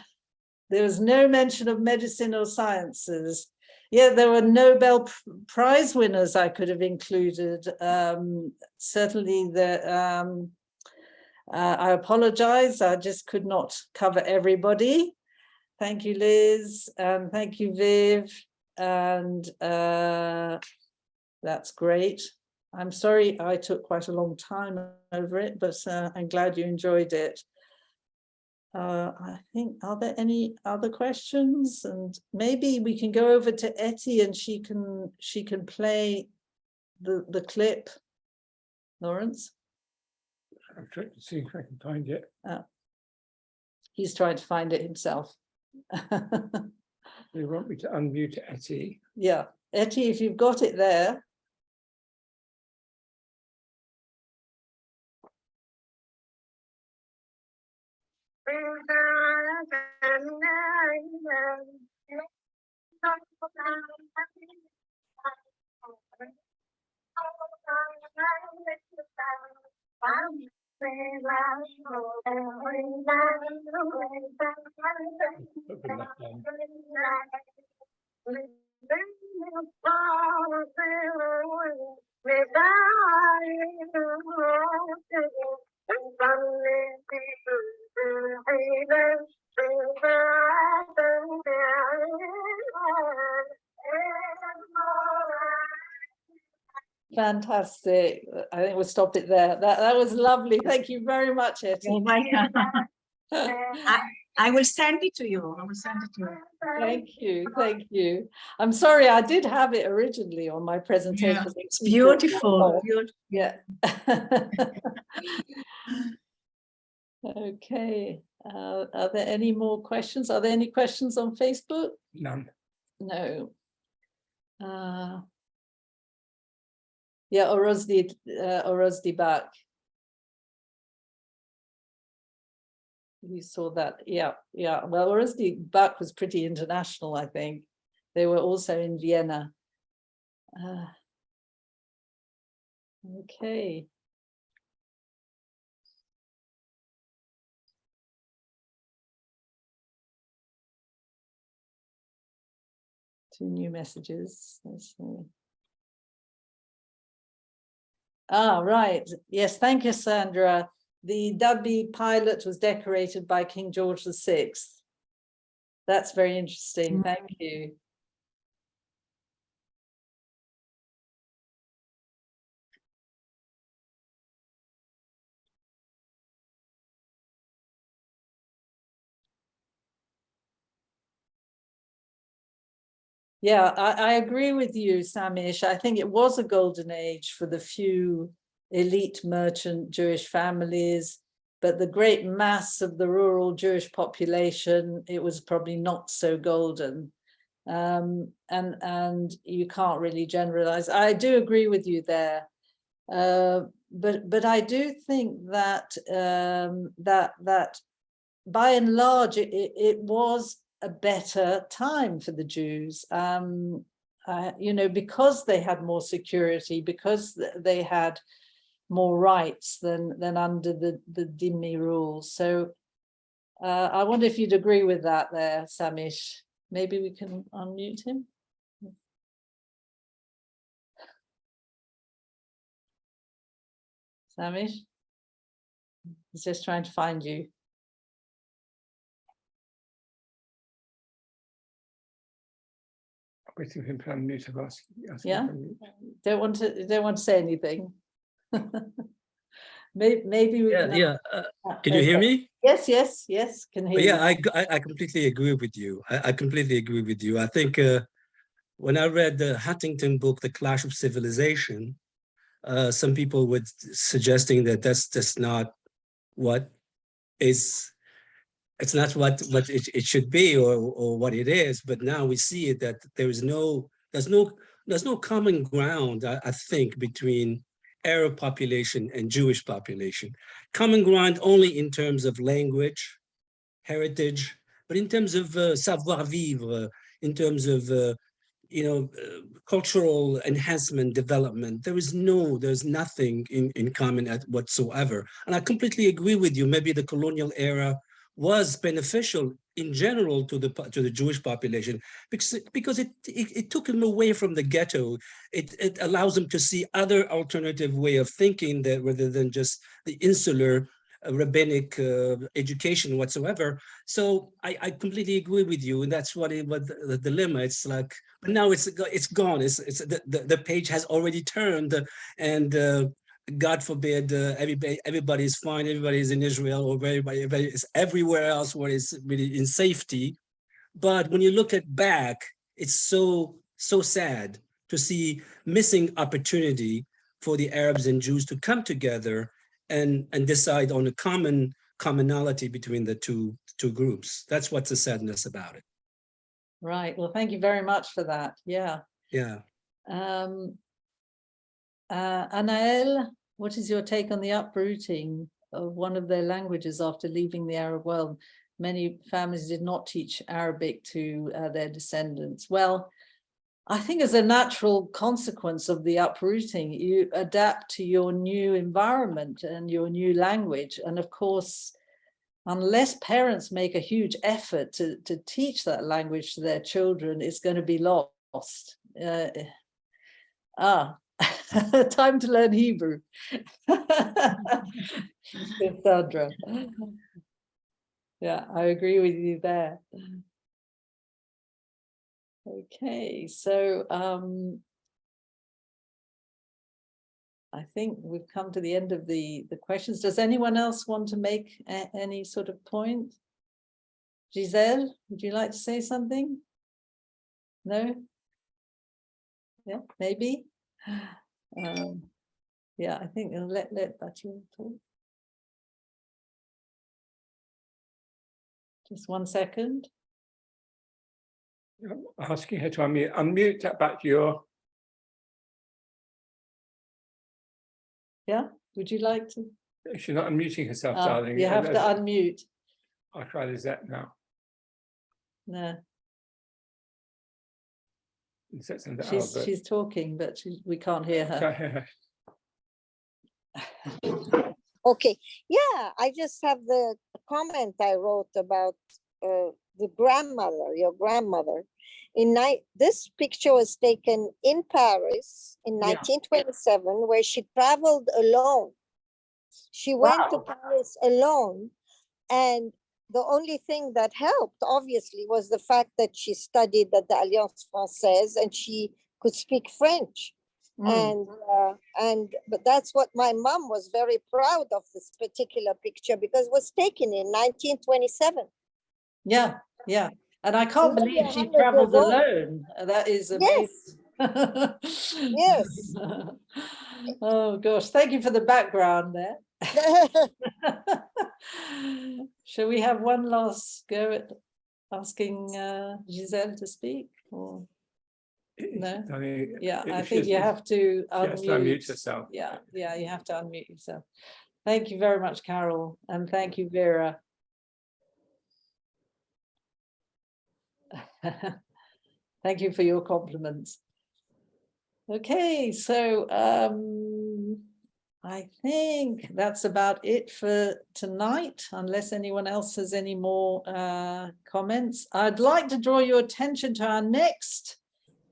There was no mention of medicine or sciences. Yeah, there were Nobel Prize winners I could have included. Certainly, I apologize, I just could not cover everybody. Thank you, Liz, and thank you, Viv, and that's great. I'm sorry I took quite a long time over it, but I'm glad you enjoyed it. I think, are there any other questions? And maybe we can go over to Etty and she can play the clip. Lawrence? I'm trying to see if I can find it. He's trying to find it himself. They want me to unmute Etty. Yeah, Etty, if you've got it there. Fantastic. I think we'll stop it there. That was lovely. Thank you very much, Etty. You're welcome. I will send it to you. I will send it to you. Thank you. Thank you. I'm sorry, I did have it originally on my presentation. Yeah, it's beautiful. Yeah. Okay. Are there any more questions? Are there any questions on Facebook? None. No. Yeah, Orozdi back. You saw that, yeah. Well, Orozdi back was pretty international, I think. They were also in Vienna. Okay. Two new messages. Let's see. Right. Yes, thank you, Sandra. The Dubby pilot was decorated by King George VI. That's very interesting. Thank you. Yeah, I agree with you, Samish. I think it was a golden age for the few elite merchant Jewish families, but the great mass of the rural Jewish population, it was probably not so golden. And you can't really generalize. I do agree with you there. But I do think that that by and large it was a better time for the Jews, you know, because they had more security, because they had more rights than under the Dhimmi rule. So I wonder if you'd agree with that there, Samish. Maybe we can unmute him. Samish? He's just trying to find you. Waiting for him to unmute. Yeah. Don't want to say anything. Maybe we Yeah, can. yeah. Can you hear me? Yes, yes, yes. Can hear Yeah, you. I completely agree with you. I completely agree with you. I think when I read the Huntington book, The Clash of Civilization, some people were suggesting that that's just not what is, it's not what it should be, or what it is. But now we see it, that there's no common ground, I think, between Arab population and Jewish population. Common ground only in terms of language, heritage, but in terms of savoir vivre, in terms of cultural enhancement, development, there's nothing in common whatsoever. And I completely agree with you. Maybe the colonial era was beneficial in general to the Jewish population, because it took them away from the ghetto. It allows them to see other alternative way of thinking, that rather than just the insular rabbinic education whatsoever. So I completely agree with you, and that's what the dilemma. It's like, but now it's gone. It's the page has already turned, and God forbid everybody is fine. Everybody is in Israel, or everybody is everywhere else where it's really in safety. But when you look at back, it's so sad to see missing opportunity for the Arabs and Jews to come together and decide on a commonality between the two groups. That's what's the sadness about it. Right. Well, thank you very much for that. Yeah. Yeah. Anaël, what is your take on the uprooting of one of their languages after leaving the Arab world? Many families did not teach Arabic to their descendants. Well, I think as a natural consequence of the uprooting, you adapt to your new environment and your new language. And of course, unless parents make a huge effort to teach that language to their children, it's going to be lost. Time to learn Hebrew. Sandra. Yeah, I agree with you there. Okay, so I think we've come to the end of the questions. Does anyone else want to make any sort of point? Giselle, would you like to say something? No? Yeah, maybe. Yeah, I think let Batu talk. Just 1 second. I'm asking her to unmute. Unmute that back to your. Yeah, would you like to? She's not unmuting herself, darling. You have to unmute. I'll try this out now. No, She's she's talking, but we can't hear her. Okay, yeah, I just have the comment I wrote about the grandmother, your grandmother. This picture was taken in Paris in 1927, where she traveled alone. She went to Paris alone, and the only thing that helped, obviously, was the fact that she studied at the Alliance Française and she could speak French. But that's what my mom was very proud of, this particular picture, because it was taken in 1927. Yeah, yeah. And I can't believe she traveled alone. That is amazing. Yes. Oh gosh, thank you for the background there. Shall we have one last go at asking Giselle to speak? Or no? Yeah, I think you have to unmute yourself. Yeah, you have to unmute yourself. Thank you very much, Carol, and thank you, Vera. Thank you for your compliments. Okay, so I think that's about it for tonight, unless anyone else has any more comments. I'd like to draw your attention to our next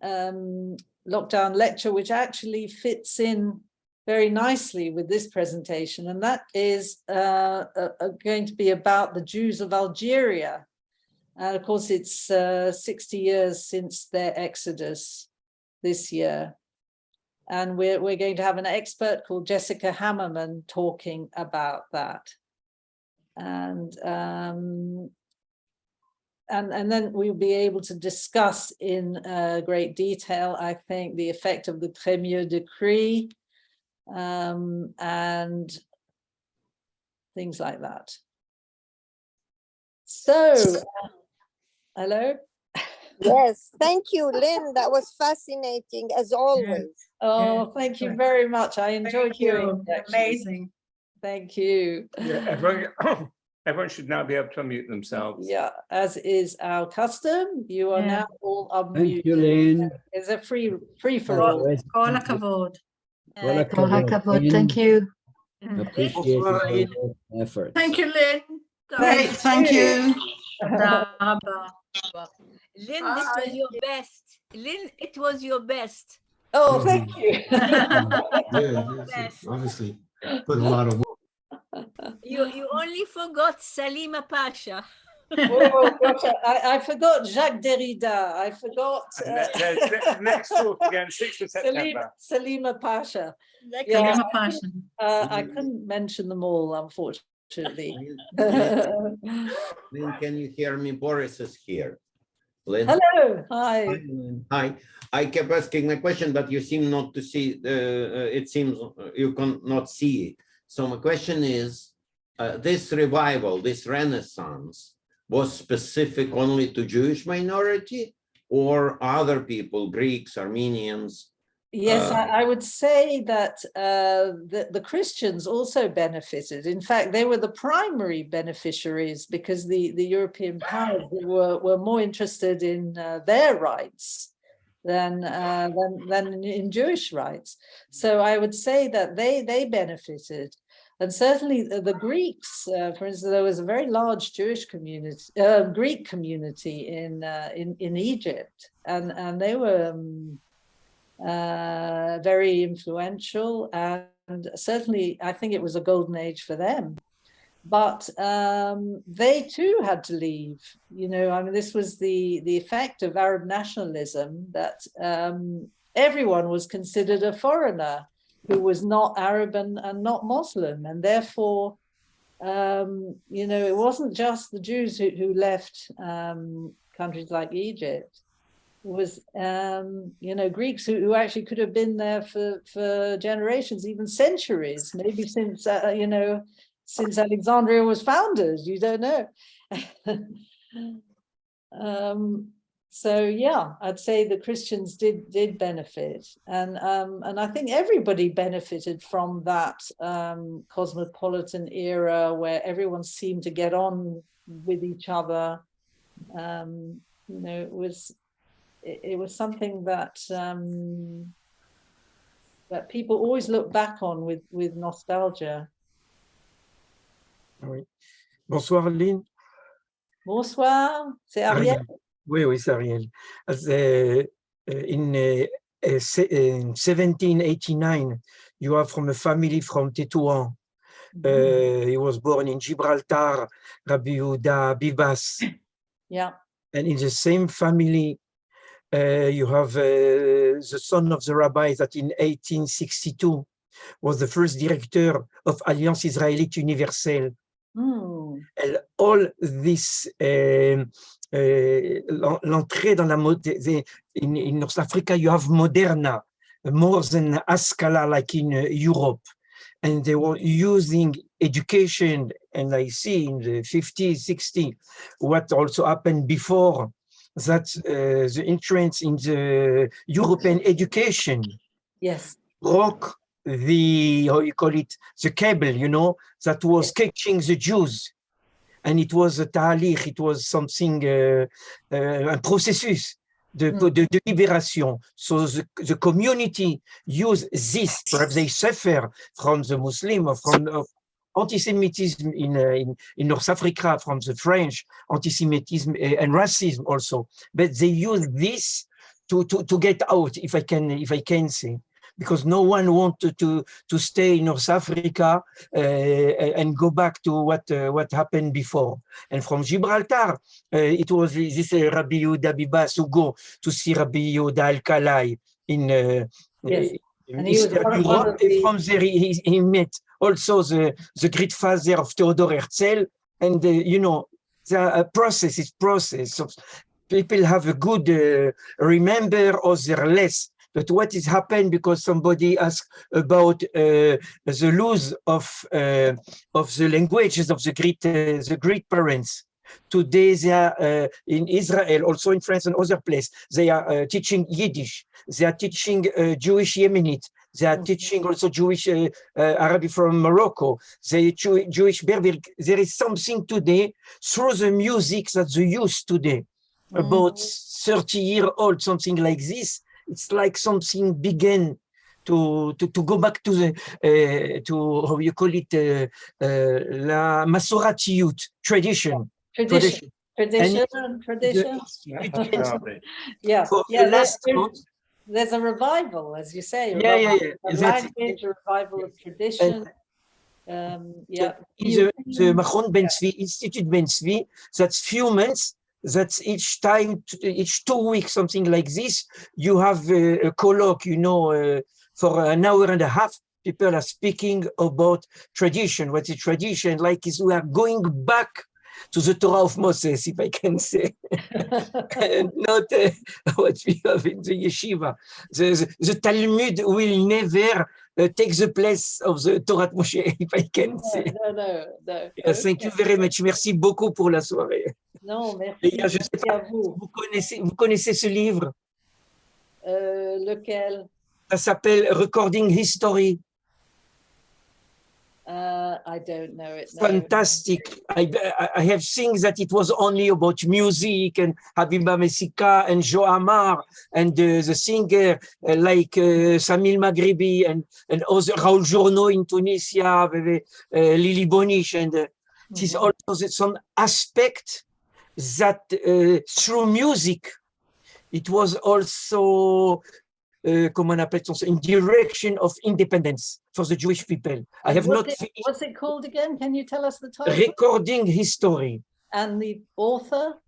lockdown lecture, which actually fits in very nicely with this presentation, and that is going to be about the Jews of Algeria. And of course, it's 60 years since their exodus this year. And we're going to have an expert called Jessica Hammerman talking about that. And then we'll be able to discuss in great detail, I think, the effect of the Premier Decree and things like that. So, hello? Yes, thank you, Lyn. That was fascinating as always. Oh, thank you very much. I enjoyed doing it. actually. Amazing. Thank you. Yeah, everyone should now be able to unmute themselves. Yeah, as is our custom, you are Yeah. now all Thank you, unmuted. Lyn. It's a free for all. All הכבוד. All Uh, הכבוד, הכבוד, Lyn. thank you. Appreciate your efforts. Thank you, Lyn. Great, thank you. תודה רבה. Lyn, this was Bye. your best. Lyn, it was your best. Oh, thank you. Best. Obviously, put a lot of work. You only forgot Salima Pasha. Oh, gosh, I forgot Jacques Derrida. I forgot Next talk again, 6th of September. Salima Pasha. Like Yeah. Salima Pasha. I couldn't mention them all, unfortunately. Lyn, can you hear me? Boris is here. Lyn? Hello, hi. Hi, Lyn. Hi. I kept asking my question, but you seem not to see. It seems you cannot see it. So my question is, this revival, this Renaissance, was specific only to Jewish minority or other people, Greeks, Armenians? Yes, I would say that the Christians also benefited. In fact, they were the primary beneficiaries because the European powers were more interested in their rights than in Jewish rights. So I would say that they benefited. And certainly the Greeks, for instance, there was a very large Jewish community, Greek community in Egypt, and they were very influential, and certainly I think it was a golden age for them. But they too had to leave. You know, I mean, this was the effect of Arab nationalism, that everyone was considered a foreigner who was not Arab and not Muslim, and therefore, you know, it wasn't just the Jews who left countries like Egypt. It was, you know, Greeks who actually could have been there for generations, even centuries, maybe since, you know, since Alexandria was founded. You don't know. So yeah, I'd say the Christians did benefit, and I think everybody benefited from that cosmopolitan era where everyone seemed to get on with each other. You know, it was something that that people always look back on with nostalgia. Oui. Bonsoir, Lyn. Bonsoir, c'est Ariel. Oui, c'est Ariel. In 1789, you are from a family from Tétouan. He was born in Gibraltar, Rabbi Yehuda Bibas. Yeah. And in the same family, you have the son of the rabbi that in 1862 was the first director of Alliance Israélite Universelle. And all this, l'entrée dans la mode, in North Africa, you have Moderna, more than Ascala like in Europe. And they were using education, and I see in the 50s, 60s, what also happened before, that the entrance in the European education broke the, how you call it, the cable, you know, that was catching the Jews. And it was a talich, it was something, un processus de libération. So the community use this, perhaps they suffer from the Muslim or from anti-Semitism in North Africa, from the French, anti-Semitism and racism also. But they use this to get out, if I can say, because no one wanted to stay in North Africa and go back to what happened before. And from Gibraltar, it was this Rabbi Yehuda Bibas who go to see Rabbi Yehuda Al-Kalai in And he was Eastern one of Europe, and the- from there he met also the great father of Theodor Herzl, and you know, the process is process. So people have a good remember, other less. But what is happened because somebody asked about the loss of the languages of the Greek parents. Today they are in Israel, also in France and other places. They are teaching Yiddish. They are teaching Jewish Yemenite. They are teaching also Jewish Arabic from Morocco. They Jewish Berber. There is something today through the music that they use today. About 30-year-old, something like this. It's like something began to go back to the to how you call it la Masoratiyut tradition. Tradition. Yeah, For yeah. the last There's a revival, as you say. Yeah, yeah, yeah. A That's language, a revival of tradition. Yeah. the Machon Ben Tzvi, Institute Ben Tzvi, that's few months, that's each time, each 2 weeks, something like this, you have a colloque, you know, for an hour and a half, people are speaking about tradition. What's a tradition? Like is we are going back to the Torah of Moses, if I can say, and not what we have in the yeshiva. The Talmud will never take the place of the Torah of Moshe, if I can say. No. Yes, thank you very much. Merci beaucoup pour la soirée. Non, merci. Les gars, je sais Merci pas, à vous. vous connaissez ce livre? Lequel? Ça s'appelle Recording History. I don't know it. No. Fantastic. I have seen that it was only about music and Habiba Messika and Joe Amar and the singer like Samil Maghribi and other Raoul Journeau in Tunisia, Lili Bonish, and it is also some aspect that through music it was also comment on appelle ça, in direction of independence for the Jewish people. I have not finished. What's it called again? Can you tell us the title? Recording History. And the author?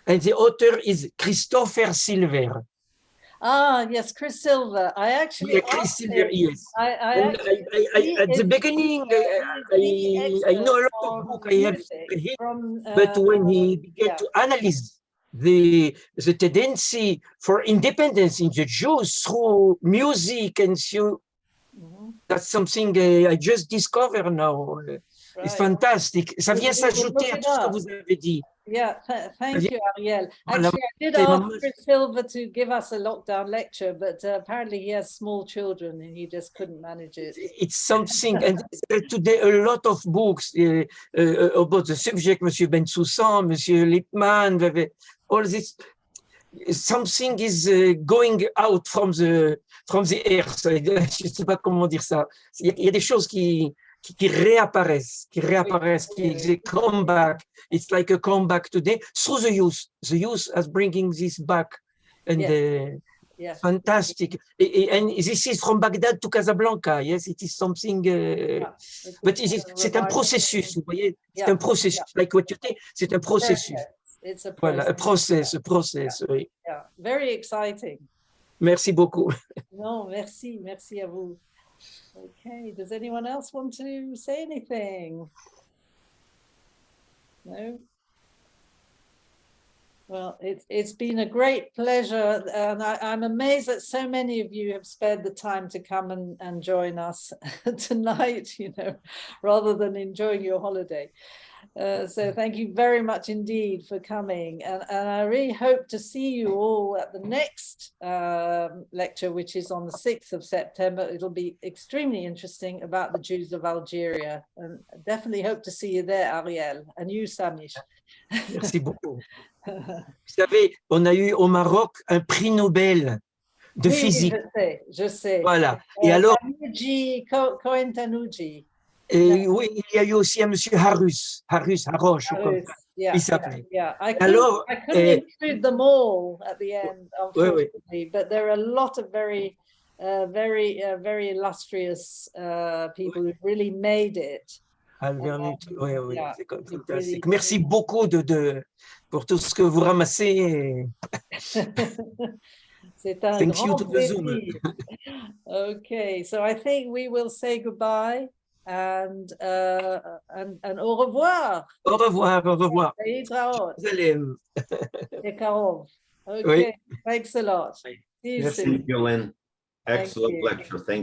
And the author is Christopher Silver. Ah, yes, Chris Silver. I actually Chris Silver, yes. I at the beginning, I know a lot of books I have read, but when he began to analyze the tendency for independence in the Jews through music and through, that's something I just discovered now. It's fantastic. Ça vient s'ajouter à tout ce que vous avez dit. Yeah, thank you, Ariel. Actually, I did ask Chris Silver to give us a lockdown lecture, but apparently he has small children and he just couldn't manage it. It's something, and today a lot of books about the subject, Monsieur Bensoussan, Monsieur Lippmann, all this, something is going out from the air. Je ne sais pas comment dire ça. Il y a des choses qui réapparaissent, qui come back. It's like a comeback today through the youth. The youth is bringing this back, and fantastic. And this is from Baghdad to Casablanca. Yes, it is something. But c'est un processus. Vous voyez, c'est un processus. Like what you say, c'est un processus. It's a process. Voilà, a process. Oui. Yeah, very exciting. Merci beaucoup. No, merci à vous. Okay, does anyone else want to say anything? No? Well, it's been a great pleasure, and I'm amazed that so many of you have spared the time to come and join us tonight, you know, rather than enjoying your holiday. So thank you very much indeed for coming, and I really hope to see you all at the next lecture, which is on the 6th of September. It'll be extremely interesting about the Jews of Algeria, and definitely hope to see you there, Ariel, and you, Samish. Merci beaucoup. Vous savez, on a eu au Maroc un prix Nobel de physique. Je sais. Voilà. Et alors, Cohen-Tanouji. Et oui, il y a eu aussi un monsieur Haroche, comme ça. Il s'appelait. Alors, I couldn't include them all at the end, unfortunately, but there are a lot of very illustrious people who really made it. Oui, c'est fantastique. Merci beaucoup pour tout ce que vous ramassez. C'est un Thank you grand to the Zoom. plaisir. Okay, so I think we will say goodbye and au revoir. Au revoir, au revoir. להתראות. Salam. בקרוב. Oui. Okay, thanks a lot. See you Merci. soon. Thank you, Lynn. Thank Excellent you. lecture. Thank